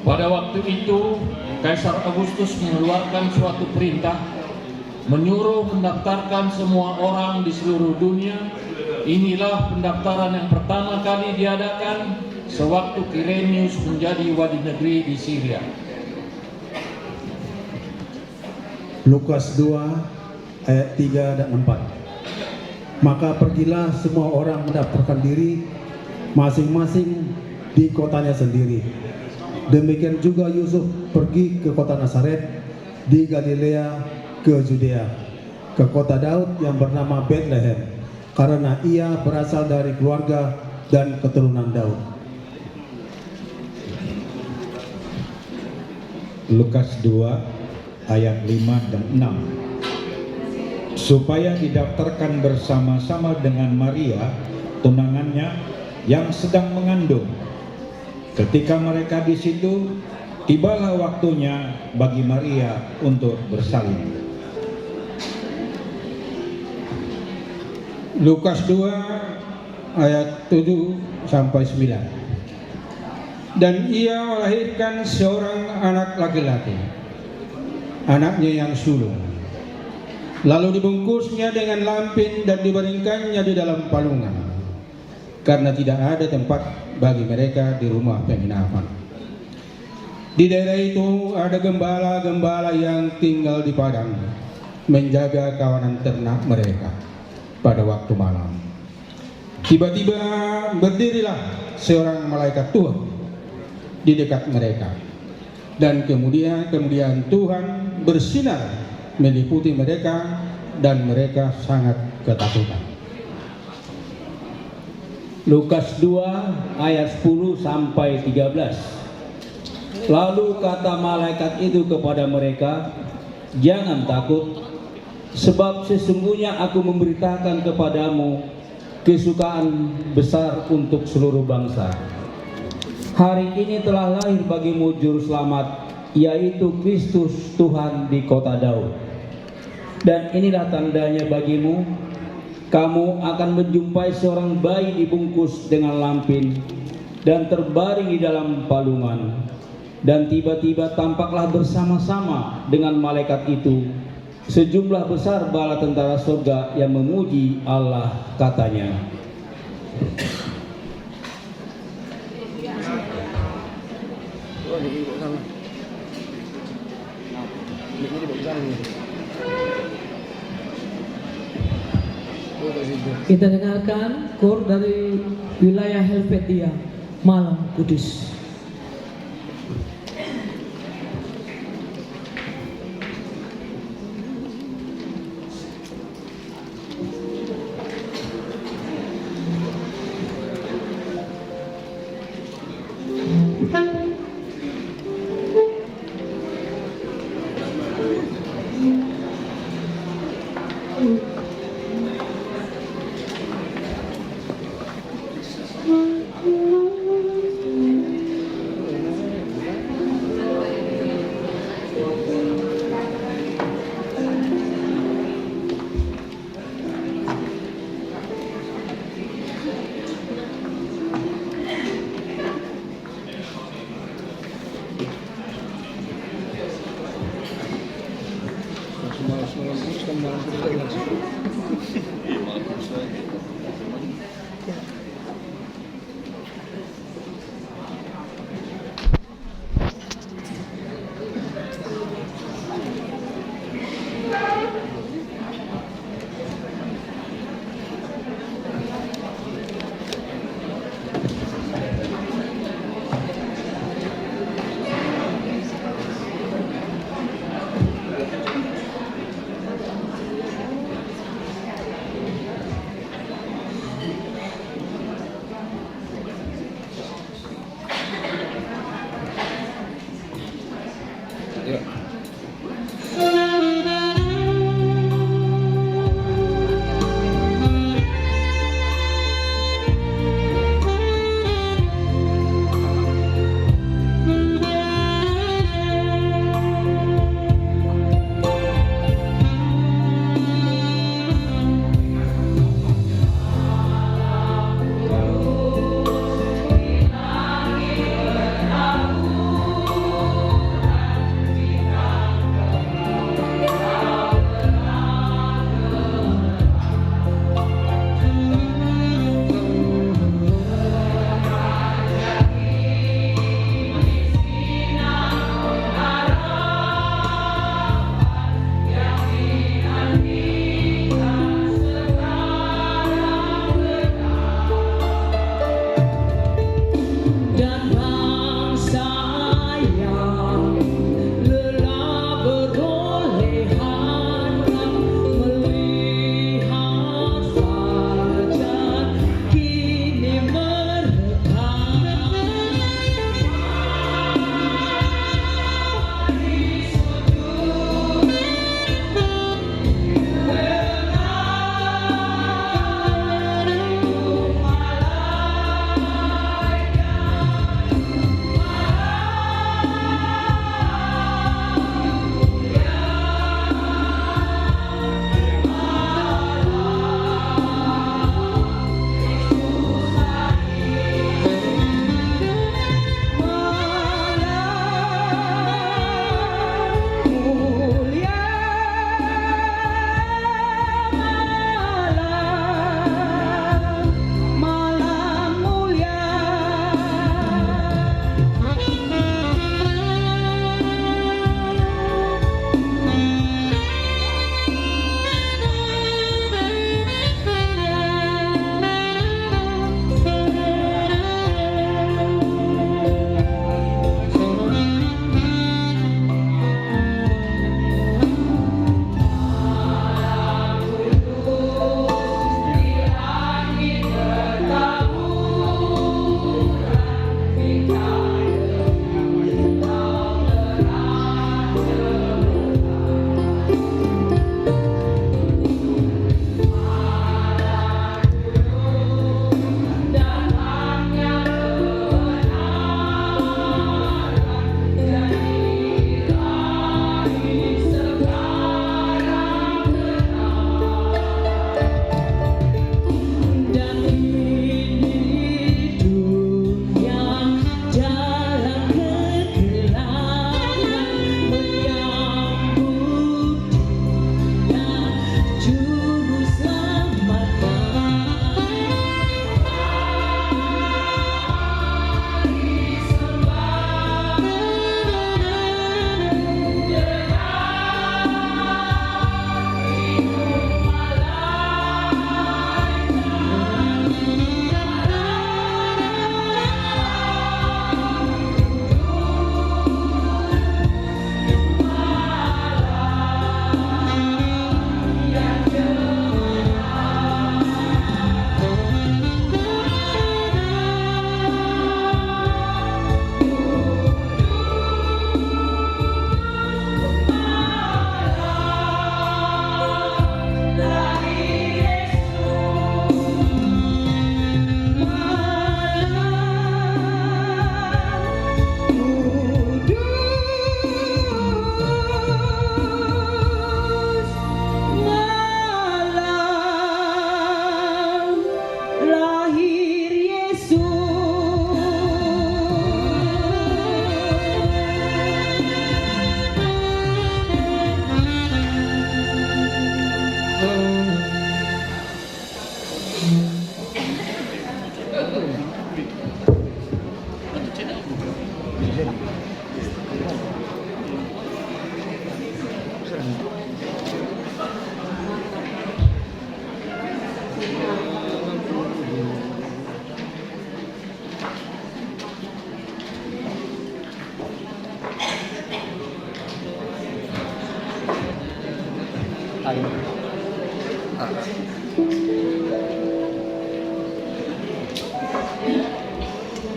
Pada waktu itu, Kaisar Agustus mengeluarkan suatu perintah menyuruh mendaftarkan semua orang di seluruh dunia. Inilah pendaftaran yang pertama kali diadakan sewaktu Quirinius menjadi wali negeri di Syria. Lukas 2 ayat 3 dan 4. Maka pergilah semua orang mendaftarkan diri masing-masing di kotanya sendiri. Demikian juga Yusuf pergi ke kota Nazaret di Galilea ke Judea, ke kota Daud yang bernama Bethlehem, karena ia berasal dari keluarga dan keturunan Daud. Lukas 2 ayat 5 dan 6. Supaya didaftarkan bersama-sama dengan Maria, tunangannya yang sedang mengandung. Ketika mereka di situ, tibalah waktunya bagi Maria untuk bersalin. Lukas 2 ayat 7 sampai 9. Dan ia melahirkan seorang anak laki-laki, anaknya yang sulung. Lalu dibungkusnya dengan lampin dan dibaringkannya di dalam palungan, karena tidak ada tempat bagi mereka di rumah penginapan. Di daerah itu ada gembala-gembala yang tinggal di padang, menjaga kawanan ternak mereka pada waktu malam. Tiba-tiba berdirilah seorang malaikat Tuhan di dekat mereka, dan kemudian Tuhan bersinar meliputi mereka, dan mereka sangat ketakutan. Lukas 2 ayat 10 sampai 13. Lalu kata malaikat itu kepada mereka, "Jangan takut, sebab sesungguhnya aku memberitakan kepadamu kesukaan besar untuk seluruh bangsa. Hari ini telah lahir bagimu juru selamat, yaitu Kristus Tuhan di kota Daud. Dan inilah tandanya bagimu, kamu akan menjumpai seorang bayi dibungkus dengan lampin dan terbaring di dalam palungan. Dan tiba-tiba tampaklah bersama-sama dengan malaikat itu sejumlah besar bala tentara surga yang memuji Allah," katanya. Kita dengarkan kor dari wilayah Helvetia, Malang Kudus.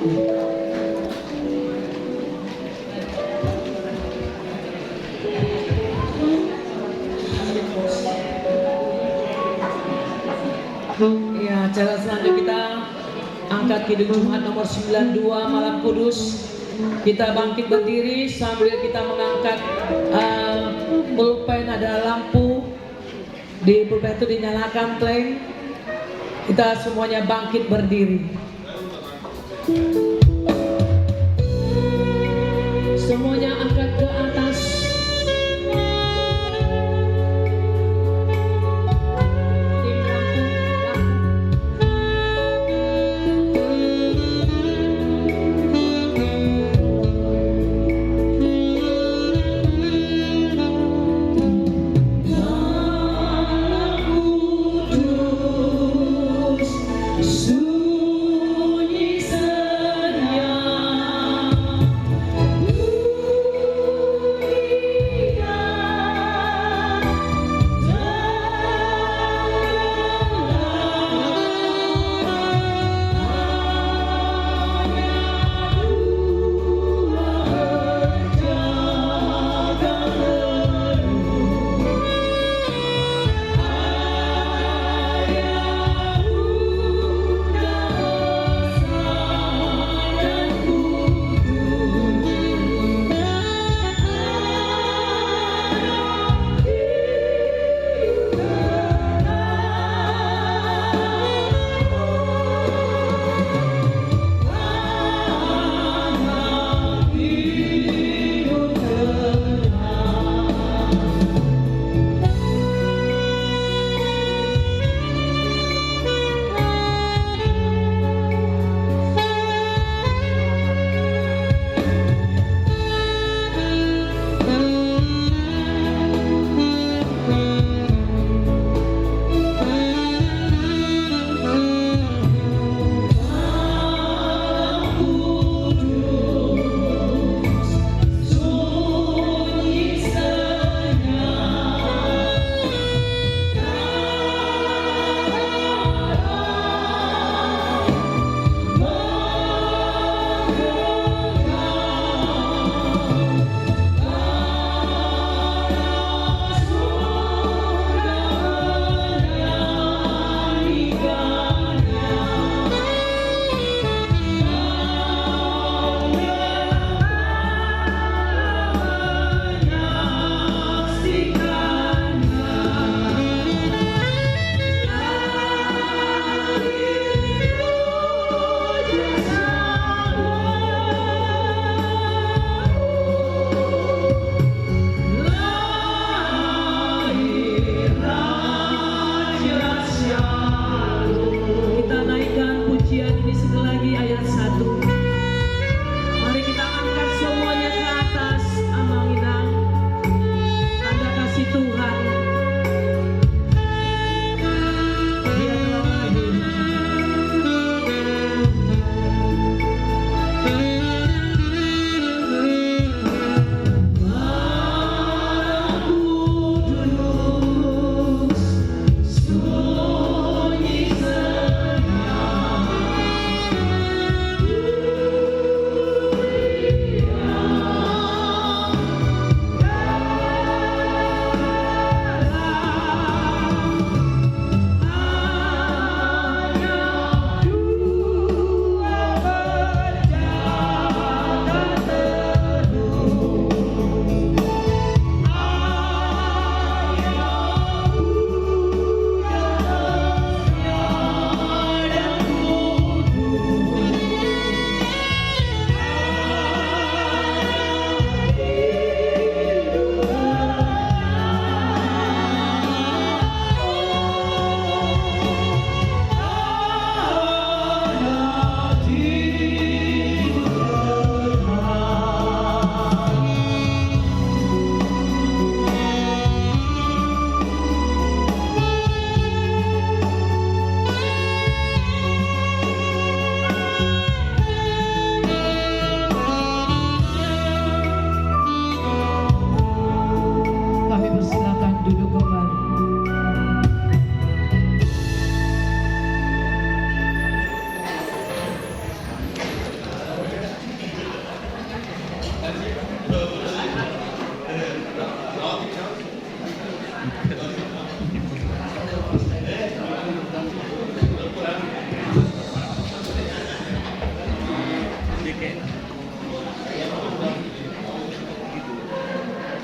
Ya, acara selanjutnya kita angkat Kidung Jumat nomor 92 Malam Kudus. Kita bangkit berdiri sambil kita mengangkat pulpen, ada lampu di pulpen itu dinyalakan pleng. Kita semuanya bangkit berdiri. Semuanya angkat ke atas.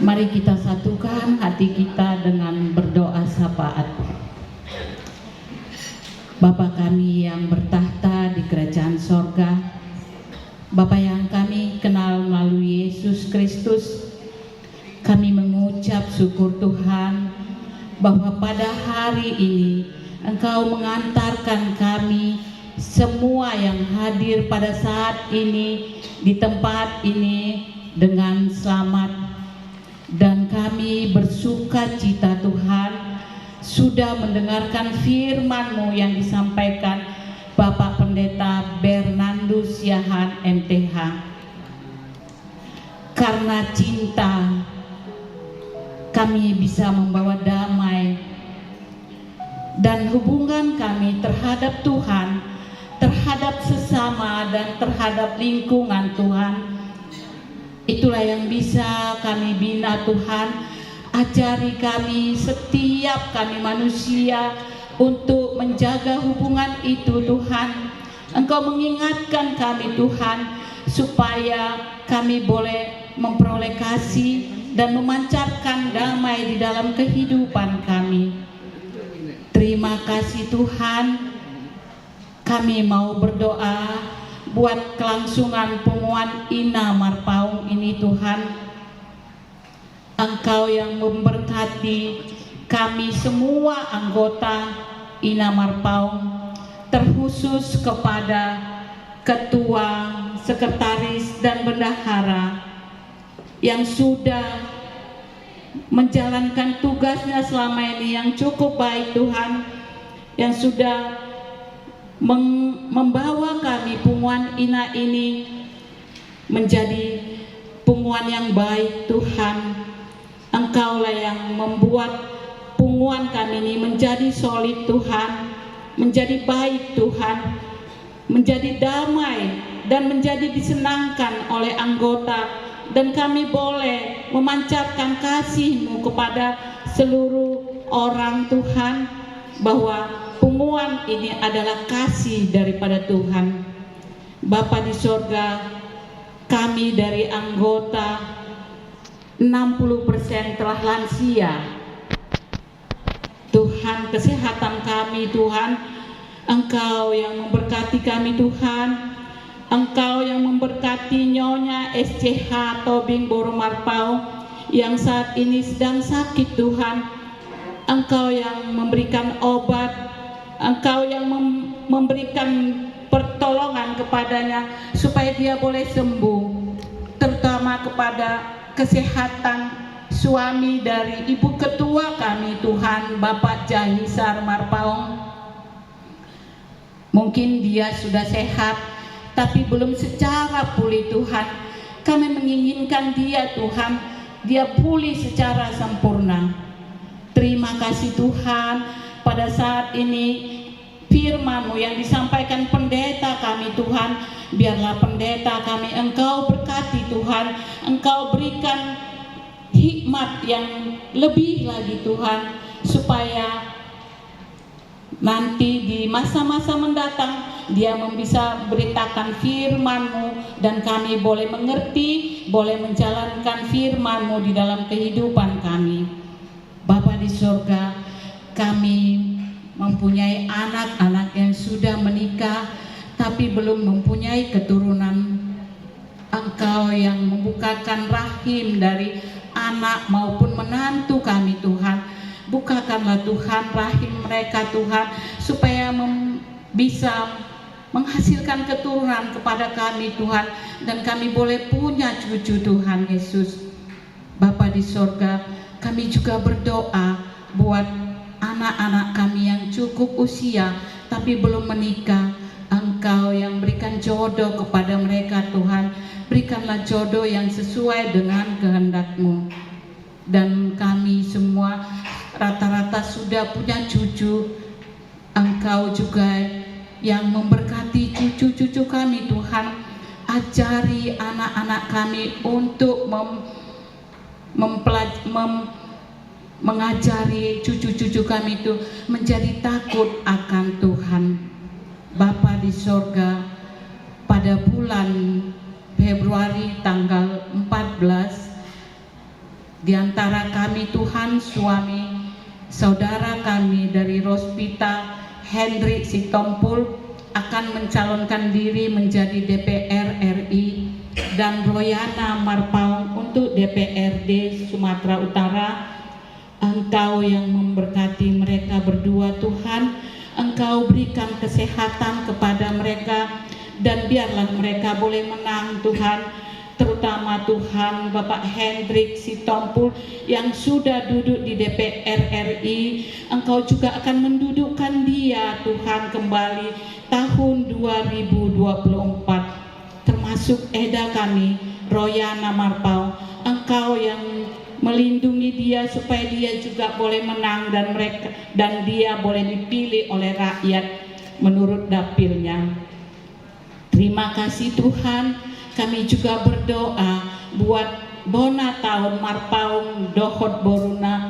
Mari kita satukan hati kita dengan berdoa syafaat. Bapa kami yang bertahta di kerajaan sorga, Bapa yang kami kenal melalui Yesus Kristus, kami mengucap syukur Tuhan bahwa pada hari ini Engkau mengantarkan kami semua yang hadir pada saat ini di tempat ini dengan selamat. Dan kami bersuka cita Tuhan sudah mendengarkan firman-Mu yang disampaikan Bapak Pendeta Bernardus Yahan MTH. Karena cinta kami bisa membawa damai, dan hubungan kami terhadap Tuhan, terhadap sesama, dan terhadap lingkungan Tuhan, itulah yang bisa kami bina Tuhan. Ajari kami, setiap kami manusia, untuk menjaga hubungan itu Tuhan. Engkau mengingatkan kami Tuhan, supaya kami boleh memperoleh kasih dan memancarkan damai di dalam kehidupan kami. Terima kasih Tuhan. Kami mau berdoa buat kelangsungan pengumuman Ina Marpaung ini Tuhan. Engkau yang memberkati kami semua anggota Ina Marpaung, terkhusus kepada ketua, sekretaris, dan bendahara yang sudah menjalankan tugasnya selama ini yang cukup baik Tuhan, yang sudah membawa kami pengumuman Ina ini menjadi pengumuman yang baik Tuhan. Engkaulah yang membuat pengumuman kami ini menjadi solid Tuhan, menjadi baik Tuhan, menjadi damai dan menjadi disenangkan oleh anggota, dan kami boleh memancarkan kasih-Mu kepada seluruh orang Tuhan, bahwa pengumuman ini adalah kasih daripada Tuhan. Bapa di sorga, kami dari anggota 60% telah lansia. Tuhan, kesehatan kami Tuhan, Engkau yang memberkati kami Tuhan. Engkau yang memberkati Nyonya SCH Tobing Boro Marpaung yang saat ini sedang sakit Tuhan. Engkau yang memberikan obat, Engkau yang memberikan pertolongan kepadanya supaya dia boleh sembuh, terutama kepada kesehatan suami dari Ibu Ketua kami Tuhan, Bapak Jahisar Marpaung. Mungkin dia sudah sehat, tapi belum secara pulih Tuhan. Kami menginginkan dia Tuhan, dia pulih secara sempurna. Terima kasih Tuhan, pada saat ini firman-Mu yang disampaikan pendeta kami Tuhan, biarlah pendeta kami Engkau berkati Tuhan, Engkau berikan hikmat yang lebih lagi Tuhan, supaya nanti di masa-masa mendatang dia bisa beritakan firman-Mu, dan kami boleh mengerti, boleh menjalankan firman-Mu di dalam kehidupan kami. Bapa di surga, kami mempunyai anak-anak yang sudah menikah tapi belum mempunyai keturunan. Engkau yang membukakan rahim dari anak maupun menantu kami Tuhan. Bukakanlah Tuhan rahim mereka Tuhan, supaya bisa menghasilkan keturunan kepada kami Tuhan, dan kami boleh punya cucu Tuhan Yesus. Bapa di sorga, kami juga berdoa buat anak-anak kami yang cukup usia tapi belum menikah. Engkau yang berikan jodoh kepada mereka Tuhan, berikanlah jodoh yang sesuai dengan kehendak-Mu. Dan kami semua rata-rata sudah punya cucu. Engkau juga yang memberkati cucu-cucu kami Tuhan. Ajari anak-anak kami untuk mengajari cucu-cucu kami itu menjadi takut akan Tuhan. Bapa di sorga, pada bulan Februari tanggal 14 Di antara kami Tuhan, suami saudara kami dari Rospita Hendrik Sitompul akan mencalonkan diri menjadi DPR RI, dan Royana Marpaung untuk DPRD Sumatera Utara. Engkau yang memberkati mereka berdua Tuhan, Engkau berikan kesehatan kepada mereka, dan biarlah mereka boleh menang Tuhan. Terutama Tuhan Bapak Hendrik Sitompul yang sudah duduk di DPR RI, Engkau juga akan mendudukkan dia Tuhan kembali tahun 2024. Termasuk Eda kami, Royana Marpau, Engkau yang melindungi dia supaya dia juga boleh menang, dan dia boleh dipilih oleh rakyat menurut dapilnya. Terima kasih Tuhan. Kami juga berdoa buat Bona tahun Marpaung Dohot Boruna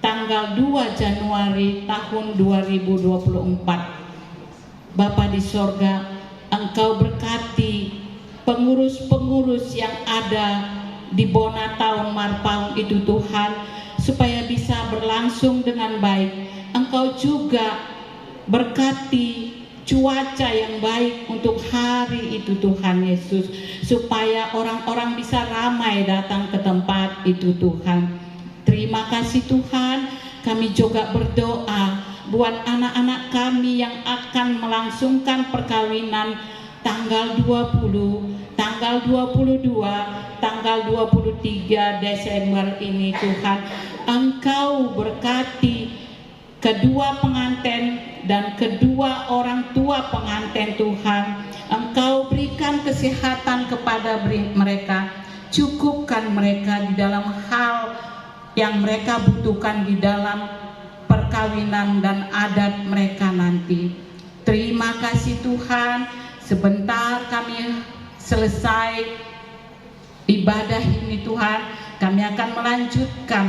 tanggal 2 Januari tahun 2024. Bapa di sorga, Engkau berkati pengurus-pengurus yang ada di Bona tahun Marpaung itu Tuhan, supaya bisa berlangsung dengan baik. Engkau juga berkati cuaca yang baik untuk hari itu Tuhan Yesus, supaya orang-orang bisa ramai datang ke tempat itu Tuhan. Terima kasih Tuhan. Kami juga berdoa buat anak-anak kami yang akan melangsungkan perkawinan tanggal 20, tanggal 22, tanggal 23 Desember ini Tuhan. Engkau berkati kedua pengantin dan kedua orang tua pengantin Tuhan. Engkau berikan kesehatan kepada mereka, cukupkan mereka di dalam hal yang mereka butuhkan di dalam perkawinan dan adat mereka nanti. Terima kasih Tuhan. Sebentar kami selesai ibadah ini Tuhan, kami akan melanjutkan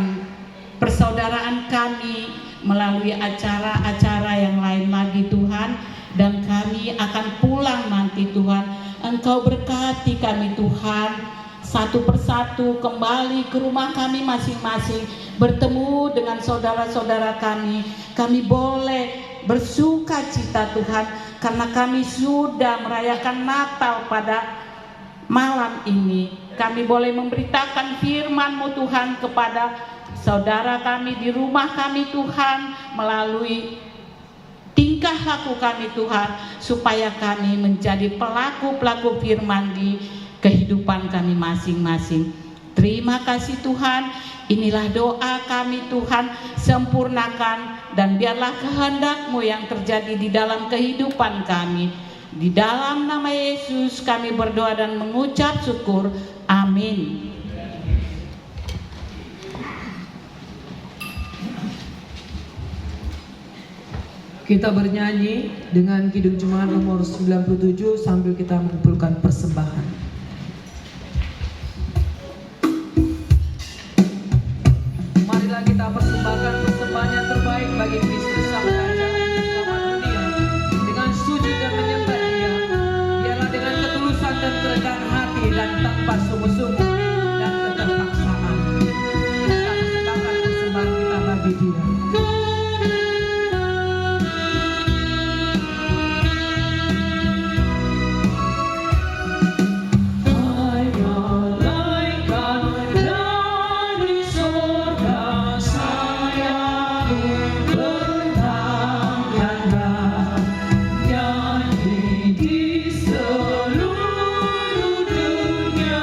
persaudaraan kami melalui acara-acara yang lain lagi Tuhan, dan kami akan pulang nanti Tuhan. Engkau berkati kami Tuhan, satu persatu kembali ke rumah kami masing-masing, bertemu dengan saudara-saudara kami. Kami boleh bersuka cita Tuhan, karena kami sudah merayakan Natal pada malam ini. Kami boleh memberitakan firman-Mu Tuhan kepada saudara kami di rumah kami Tuhan, melalui tingkah laku kami Tuhan, supaya kami menjadi pelaku-pelaku firman di kehidupan kami masing-masing. Terima kasih Tuhan. Inilah doa kami Tuhan, sempurnakan dan biarlah kehendak-Mu yang terjadi di dalam kehidupan kami. Di dalam nama Yesus kami berdoa dan mengucap syukur. Amin. Kita bernyanyi dengan Kidung Jemaat nomor 97 sambil kita mengumpulkan persembahan. Marilah kita persembahkan persembahan yang terbaik bagi Kristus Sang Raja selamat dunia, dengan sujud dan menyembah Dia. Biarlah dengan ketulusan dan kerendahan hati dan tanpa sungguh-sungguh dan keterpaksaan kita persembahkan persembahan kita bagi Dia. Di seluruh dunia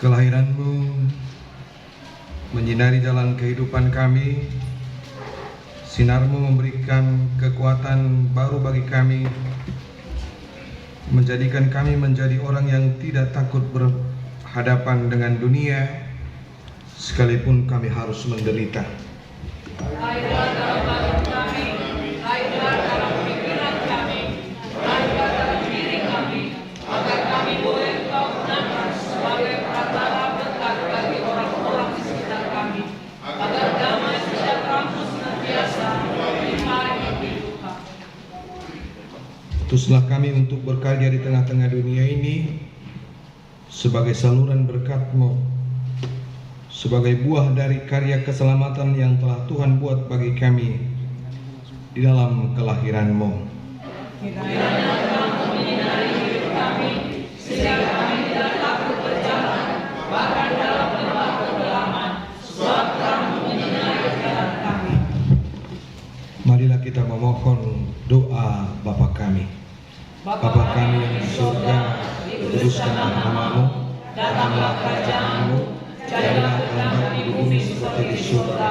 Kelahiran-Mu menyinari jalan kehidupan kami. Sinar-Mu memberikan kekuatan baru bagi kami, menjadikan kami menjadi orang yang tidak takut berhadapan dengan dunia, sekalipun kami harus menderita. Utuslah kami untuk berkarya di tengah-tengah dunia ini sebagai saluran berkat-Mu, sebagai buah dari karya keselamatan yang telah Tuhan buat bagi kami di dalam kelahiran-Mu. Kiranya Kamu menyinari hidup kami, sehingga kami tidak takut berjalan, bahkan dalam lembah kegelapan, sebab Kamu menyinari jalan kami. Marilah kita memohon doa Bapa kami. Bapa kami yang di surga, dikuduskanlah nama-Mu, datanglah kerajaan-Mu, jadilah kehendakmu di bumi seperti di surga.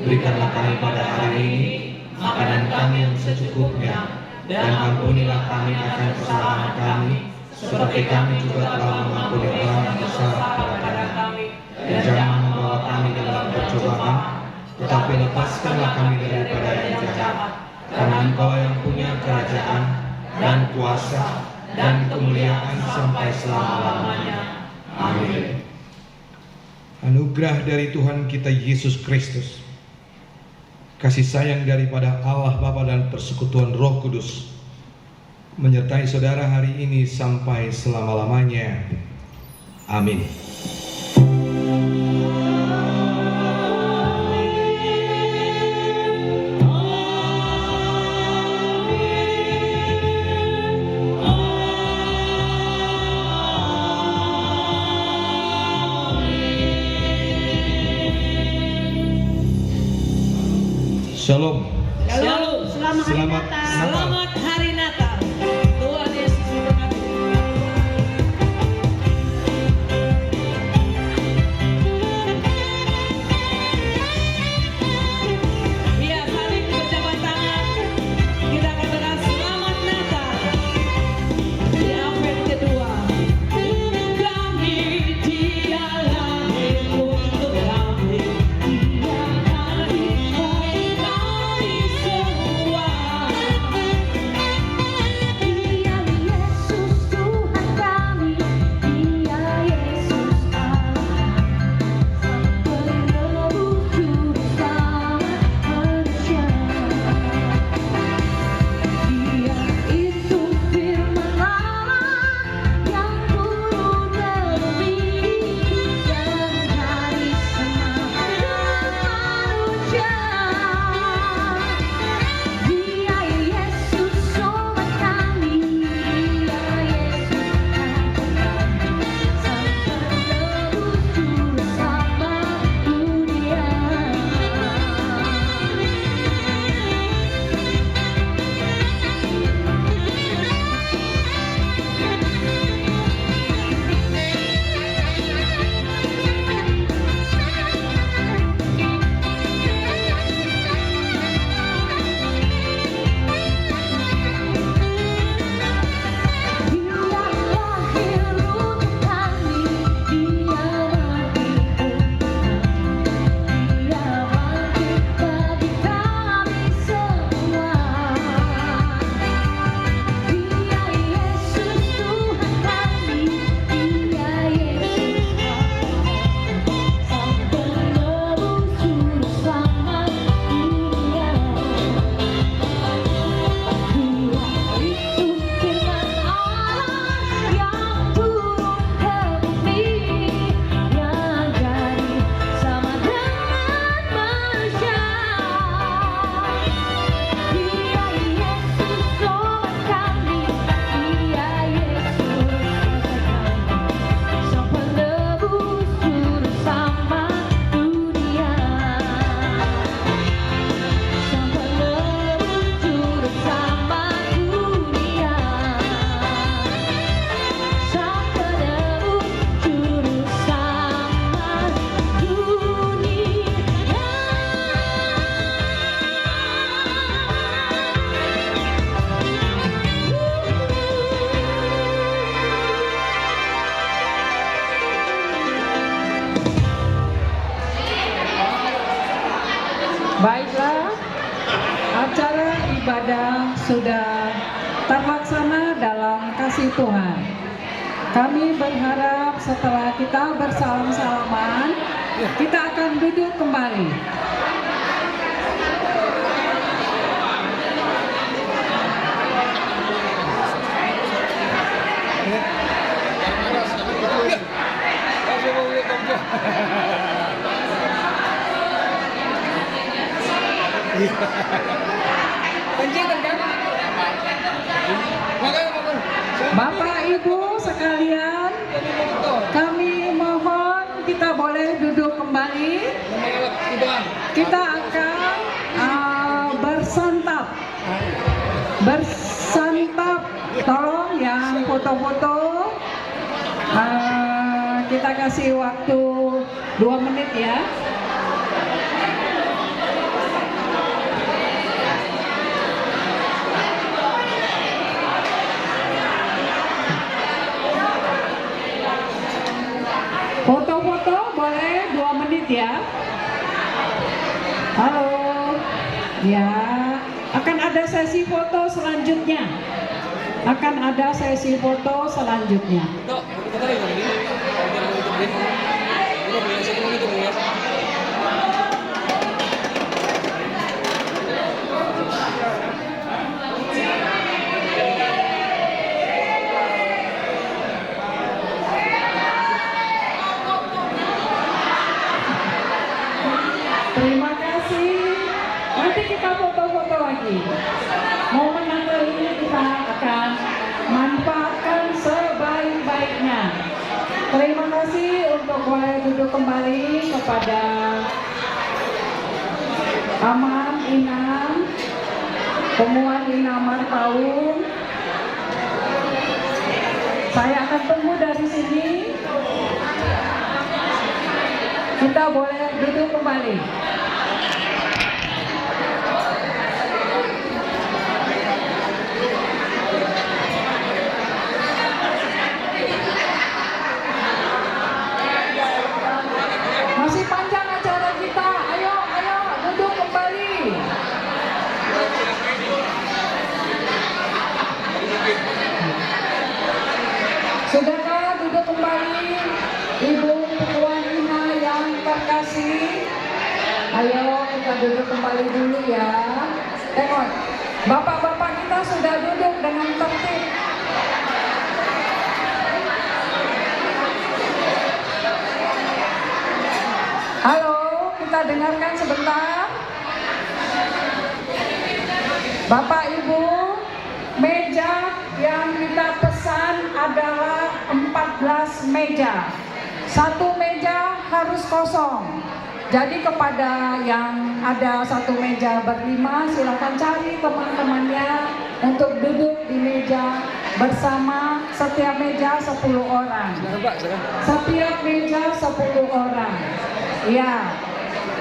Berikanlah kami pada hari ini makanan kami yang secukupnya, dan ampunilah kami akan kesalahan kami, seperti kami juga telah mengampuni orang yang bersalah kepada kami. Dan jangan membawa kami dalam percobaan, tetapi lepaskanlah kami daripada yang jahat. Karena Engkau yang punya kerajaan dan kuasa dan kemuliaan sampai selama-lamanya. Amin. Anugerah dari Tuhan kita Yesus Kristus, kasih sayang daripada Allah Bapa dan persekutuan Roh Kudus menyertai saudara hari ini sampai selama-lamanya. Amin. Shalom. Shalom. Selamat Natal. Selamat Hari Natal. Tuhan Yesus memberkati. Ya, saling berjabat tangan. Kita katakan selamat Natal. Di Advent kedua. Kami Dia lahir untuk kami. Dia lahir kami semua. acara ibadah sudah terlaksana dalam kasih Tuhan. Kami berharap setelah kita bersalam-salaman, kita akan duduk kembali. Bapak Ibu sekalian, kami mohon kita boleh duduk kembali. Kita akan bersantap. Tolong yang foto-foto kita kasih waktu 2 menit ya. Foto-foto boleh 2 menit ya. Halo. Ya, akan ada sesi foto selanjutnya. Terima kasih. Nanti kita foto-foto lagi. Momen Natal ini kita akan manfaatkan sebaik-baiknya. Terima kasih untuk boleh duduk kembali kepada Aman Inam, Pemuan Inam Marpaung. Saya akan tunggu dari sini. Kita boleh duduk kembali. Masih panjang acara kita. Ayo duduk kembali. Sudahkah duduk kembali, Ibu Puan Ina yang terkasih? Ayo kita duduk kembali dulu ya. Tengok, bapak-bapak kita sudah duduk dengan tertib. Halo, kita dengarkan sebentar. Bapak Ibu, meja yang kita pesan adalah 14 meja. 1 meja harus kosong. Jadi kepada yang ada 1 meja berlima, silakan cari teman-temannya untuk duduk di meja bersama. Setiap meja 10 orang. Setiap meja 10 orang. Ya,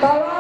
tolong